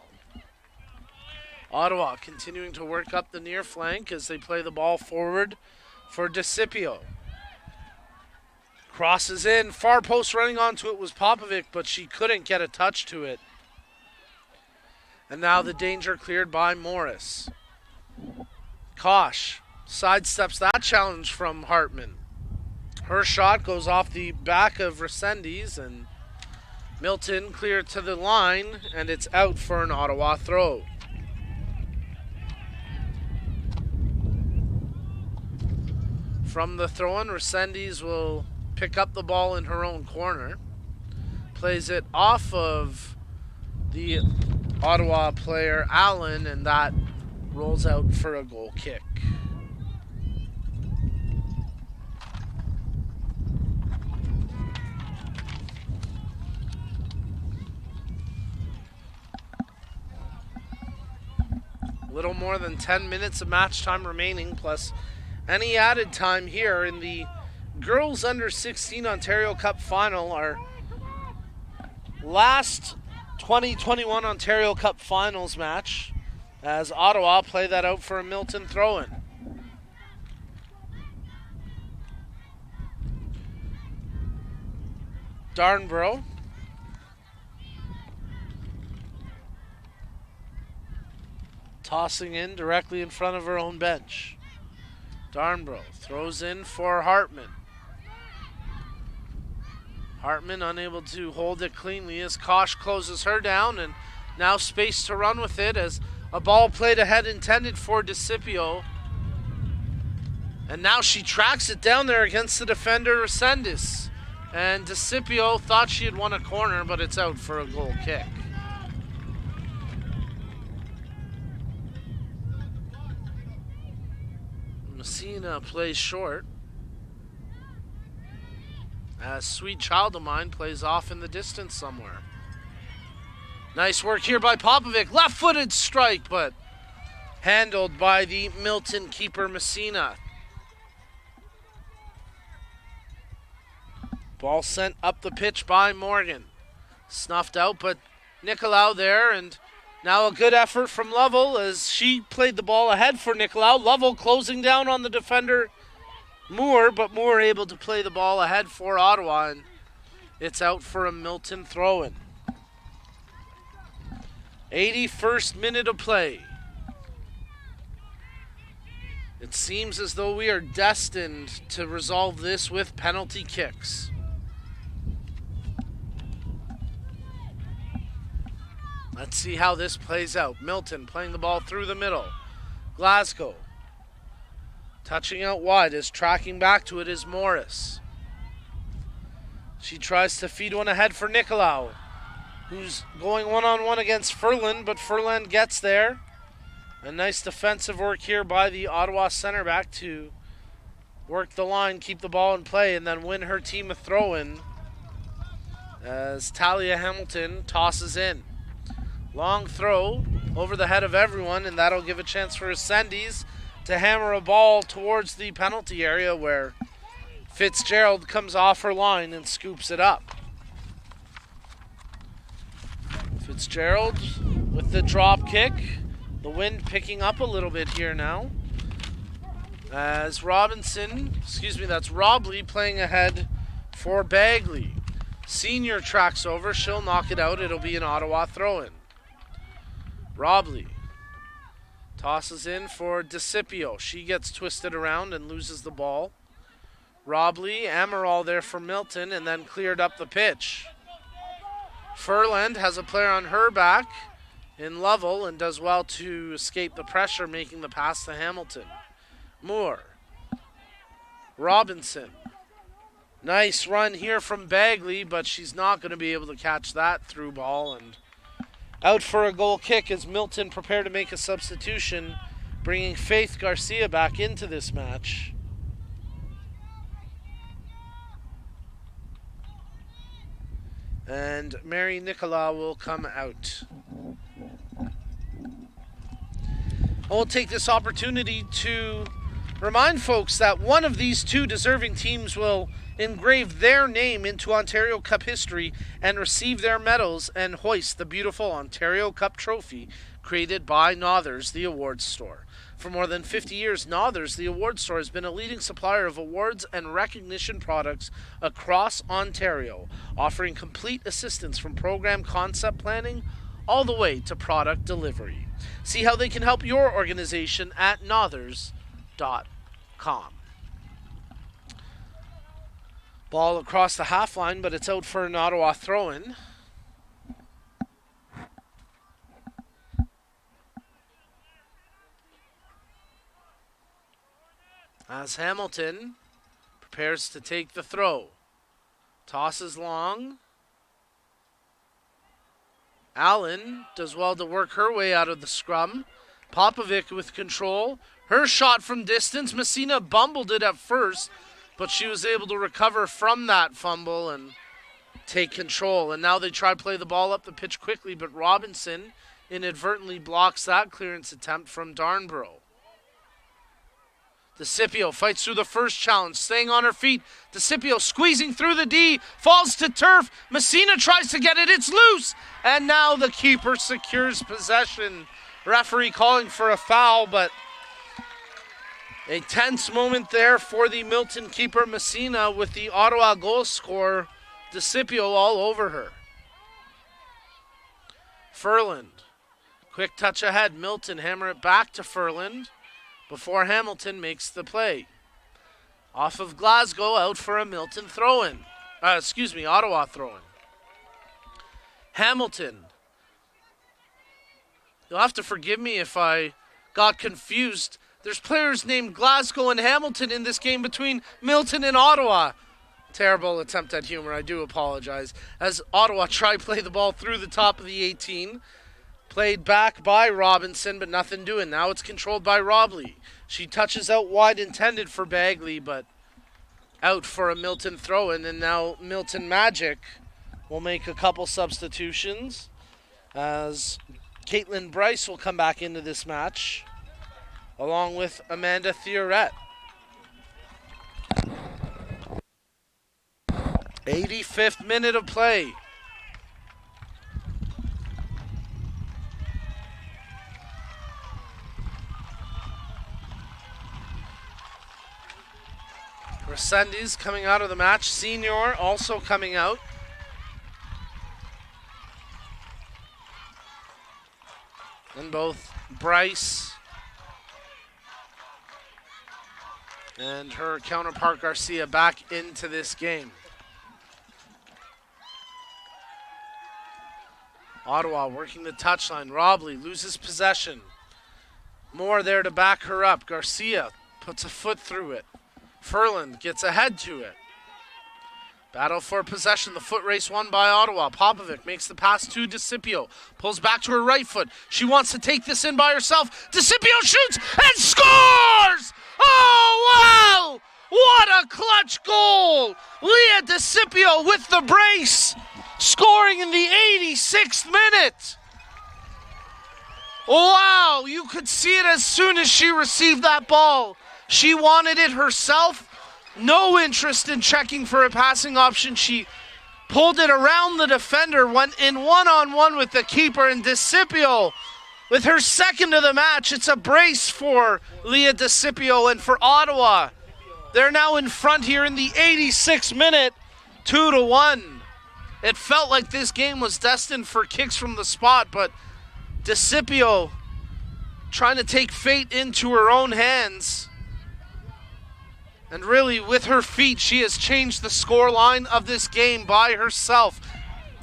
Ottawa continuing to work up the near flank as they play the ball forward for DeCipio. Crosses in, far post running onto it was Popovic, but she couldn't get a touch to it. And now the danger cleared by Morris. Kosh sidesteps that challenge from Hartman. Her shot goes off the back of Resendiz, and Milton cleared to the line, and it's out for an Ottawa throw. From the throw-in, Resendiz will pick up the ball in her own corner. Plays it off of the Ottawa player, Allen, and that rolls out for a goal kick. Little more than 10 minutes of match time remaining, plus any added time here in the Girls Under-16 Ontario Cup Final, our last 2021 Ontario Cup Finals match, as Ottawa play that out for a Milton throw-in. Darnborough tossing in directly in front of her own bench. Darnbro throws in for Hartman. Hartman unable to hold it cleanly as Kosh closes her down, and now space to run with it as a ball played ahead intended for DeCipio. And now she tracks it down there against the defender, Resendez. And DeCipio thought she had won a corner, but it's out for a goal kick. Messina plays short. As Sweet Child of Mine plays off in the distance somewhere. Nice work here by Popovic. Left-footed strike, but handled by the Milton keeper, Messina. Ball sent up the pitch by Morgan. Snuffed out, but Nicolau there, and now a good effort from Lovell as she played the ball ahead for Nicolau. Lovell closing down on the defender, Moore, but Moore able to play the ball ahead for Ottawa, and it's out for a Milton throw-in. 81st minute of play. It seems as though we are destined to resolve this with penalty kicks. Let's see how this plays out. Milton playing the ball through the middle. Glasgow touching out wide as tracking back to it is Morris. She tries to feed one ahead for Nicolau, who's going one-on-one against Furlan, but Furlan gets there. A nice defensive work here by the Ottawa center back to work the line, keep the ball in play, and then win her team a throw-in as Talia Hamilton tosses in. Long throw over the head of everyone, and that'll give a chance for Resendez to hammer a ball towards the penalty area where Fitzgerald comes off her line and scoops it up. Fitzgerald with the drop kick. The wind picking up a little bit here now. As that's Robley playing ahead for Bagley. Senior tracks over, she'll knock it out. It'll be an Ottawa throw-in. Robley tosses in for DeCipio. She gets twisted around and loses the ball. Robley, Amaral there for Milton, and then cleared up the pitch. Furland has a player on her back in Lovell and does well to escape the pressure, making the pass to Hamilton. Moore. Robinson. Nice run here from Bagley, but she's not going to be able to catch that through ball, and out for a goal kick as Milton prepare to make a substitution, bringing Faith Garcia back into this match. And Mary Nicolau will come out. I will take this opportunity to remind folks that one of these two deserving teams will engrave their name into Ontario Cup history and receive their medals and hoist the beautiful Ontario Cup trophy created by Nothers, the awards store. For more than 50 years, Nothers, the awards store, has been a leading supplier of awards and recognition products across Ontario, offering complete assistance from program concept planning all the way to product delivery. See how they can help your organization at nothers.com. Ball across the half line, but it's out for an Ottawa throw-in. As Hamilton prepares to take the throw. Tosses long. Allen does well to work her way out of the scrum. Popovic with control. Her shot from distance. Messina bumbled it at first, but she was able to recover from that fumble and take control. And now they try to play the ball up the pitch quickly, but Robinson inadvertently blocks that clearance attempt from Darnbro. DeCipio fights through the first challenge, staying on her feet. DeCipio squeezing through the D, falls to turf. Messina tries to get it, it's loose. And now the keeper secures possession. Referee calling for a foul, but a tense moment there for the Milton keeper, Messina, with the Ottawa goal scorer, DeCipio, all over her. Furland, quick touch ahead. Milton hammer it back to Furland. before Hamilton makes the play. Off of Glasgow, out for a Milton throw-in. Ottawa throw-in. Hamilton. You'll have to forgive me if I got confused. There's players named Glasgow and Hamilton in this game between Milton and Ottawa. Terrible attempt at humor, I do apologize. As Ottawa try play the ball through the top of the 18. Played back by Robinson, but nothing doing. Now it's controlled by Robley. She touches out wide, intended for Bagley, but out for a Milton throw-in. And now Milton Magic will make a couple substitutions as Caitlin Bryce will come back into this match, along with Amanda Theoret. 85th minute of play. Resendiz coming out of the match. Senior also coming out. And both Bryce and her counterpart Garcia back into this game. Ottawa working the touchline. Robley loses possession. Moore there to back her up. Garcia puts a foot through it. Ferland gets ahead to it. Battle for possession. The foot race won by Ottawa. Popovic makes the pass to DeCipio. Pulls back to her right foot. She wants to take this in by herself. DeCipio shoots and scores! Oh, wow! What a clutch goal! Leah DeCipio with the brace. Scoring in the 86th minute. Wow, you could see it as soon as she received that ball. She wanted it herself. No interest in checking for a passing option. She pulled it around the defender, went in one-on-one with the keeper, and DeCipio, with her second of the match, it's a brace for Leah DeCipio and for Ottawa. They're now in front here in the 86th minute, 2-1. It felt like this game was destined for kicks from the spot, but DeCipio trying to take fate into her own hands. And really, with her feet, she has changed the scoreline of this game by herself.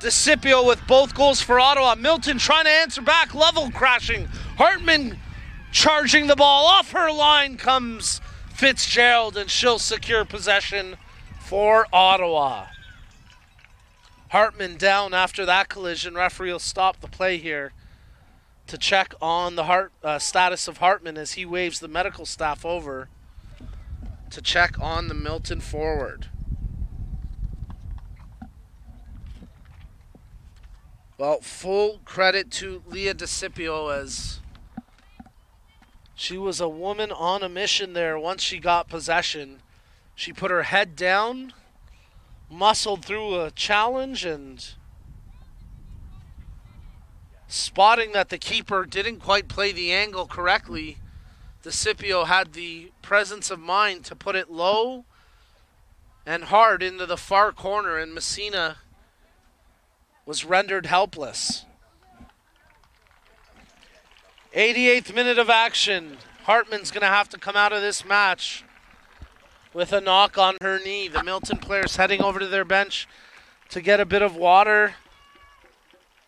DeCipio with both goals for Ottawa. Milton trying to answer back, level crashing. Hartman charging the ball. Off her line comes Fitzgerald, and she'll secure possession for Ottawa. Hartman down after that collision. Referee will stop the play here to check on the status of Hartman as he waves the medical staff over to check on the Milton forward. Well, full credit to Leah DeCipio as she was a woman on a mission there once she got possession. She put her head down, muscled through a challenge, and spotting that the keeper didn't quite play the angle correctly, DeCipio had the presence of mind to put it low and hard into the far corner, and Messina was rendered helpless. 88th minute of action. Hartman's going to have to come out of this match with a knock on her knee. The Milton players heading over to their bench to get a bit of water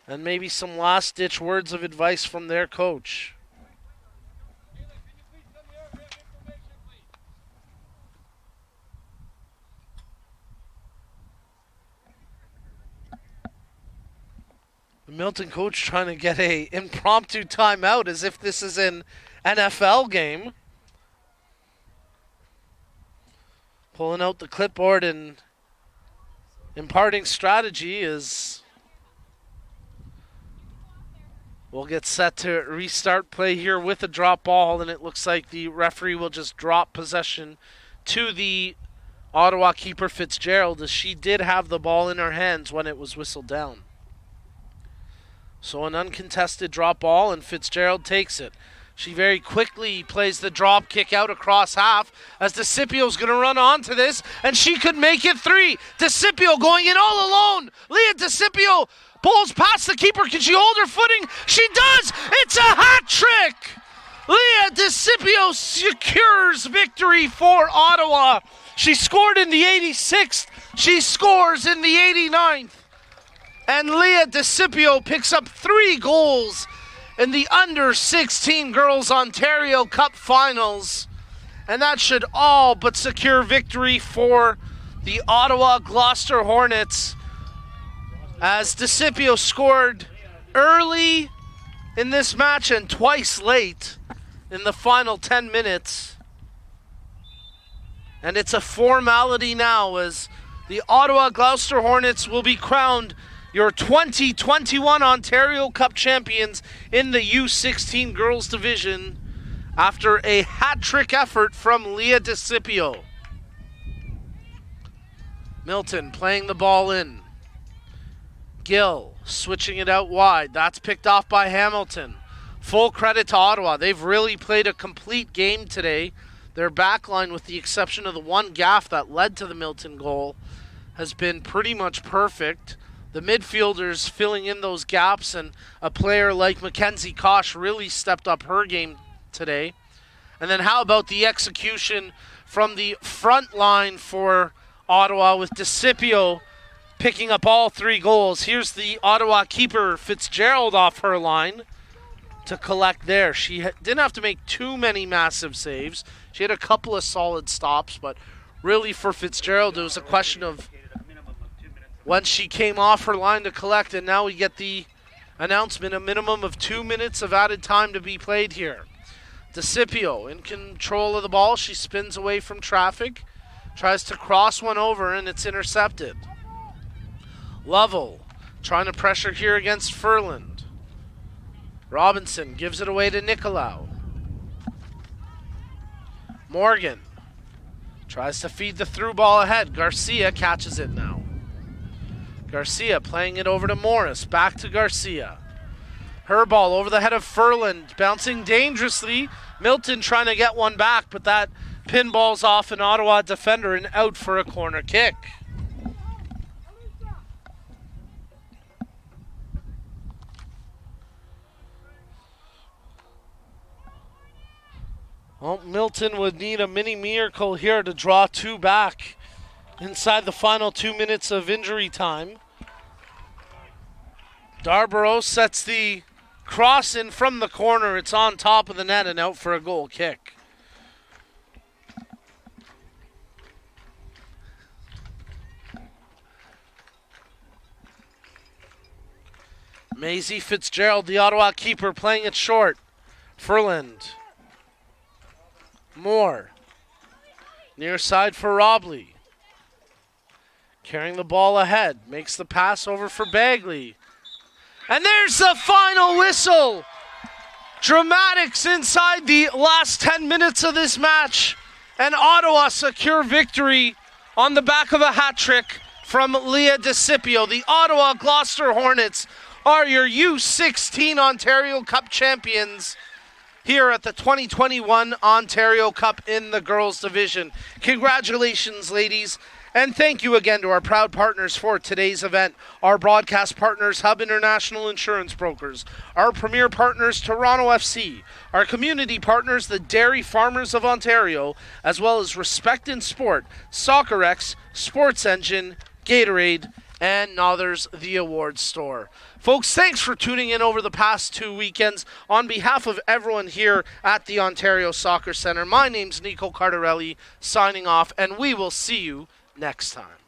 and maybe some last-ditch words of advice from their coach. The Milton coach trying to get a impromptu timeout as if this is an NFL game. Pulling out the clipboard and imparting strategy as we'll get set to restart play here with a drop ball, and it looks like the referee will just drop possession to the Ottawa keeper Fitzgerald, as she did have the ball in her hands when it was whistled down. So an uncontested drop ball, and Fitzgerald takes it. She very quickly plays the drop kick out across half as DeCipio's going to run onto this, and she could make it 3. DeCipio going in all alone. Leah DeCipio pulls past the keeper. Can she hold her footing? She does! It's a hat trick! Leah DeCipio secures victory for Ottawa. She scored in the 86th. She scores in the 89th. And Leah DeCipio picks up 3 goals in the under-16 Girls Ontario Cup Finals. And that should all but secure victory for the Ottawa Gloucester Hornets, as DeCipio scored early in this match and twice late in the final 10 minutes. And it's a formality now, as the Ottawa Gloucester Hornets will be crowned your 2021 Ontario Cup champions in the U16 girls division after a hat-trick effort from Leah DeCipio. Milton playing the ball in. Gill switching it out wide. That's picked off by Hamilton. Full credit to Ottawa. They've really played a complete game today. Their backline, with the exception of the one gaff that led to the Milton goal, has been pretty much perfect. The midfielders filling in those gaps, and a player like Mackenzie Kosh really stepped up her game today. And then how about the execution from the front line for Ottawa, with DeCipio picking up all 3 goals. Here's the Ottawa keeper, Fitzgerald, off her line to collect there. She didn't have to make too many massive saves. She had a couple of solid stops, but really for Fitzgerald, it was a question of when she came off her line to collect, and now we get the announcement, a minimum of 2 minutes of added time to be played here. DeCipio in control of the ball. She spins away from traffic, tries to cross one over, and it's intercepted. Lovell trying to pressure here against Furland. Robinson gives it away to Nicolau. Morgan tries to feed the through ball ahead. Garcia catches it now. Garcia playing it over to Morris. Back to Garcia. Her ball over the head of Furland, bouncing dangerously. Milton trying to get one back, but that pinball's off an Ottawa defender and out for a corner kick. Well, Milton would need a mini miracle here to draw 2 back inside the final 2 minutes of injury time. Darborough sets the cross in from the corner. It's on top of the net and out for a goal kick. Maisie Fitzgerald, the Ottawa keeper, playing it short. Furland. Moore. Near side for Robley. Carrying the ball ahead. Makes the pass over for Bagley. And there's the final whistle. Dramatics inside the last 10 minutes of this match. And Ottawa secure victory on the back of a hat trick from Leah DeCipio. The Ottawa Gloucester Hornets are your U16 Ontario Cup champions here at the 2021 Ontario Cup in the girls division. Congratulations, ladies. And thank you again to our proud partners for today's event. Our broadcast partners, Hub International Insurance Brokers. Our premier partners, Toronto FC. Our community partners, the Dairy Farmers of Ontario, as well as Respect in Sport, SoccerX, Sports Engine, Gatorade, and Nothers the Awards Store. Folks, thanks for tuning in over the past 2 weekends. On behalf of everyone here at the Ontario Soccer Centre, my name's Nico Cardarelli, signing off, and we will see you next time.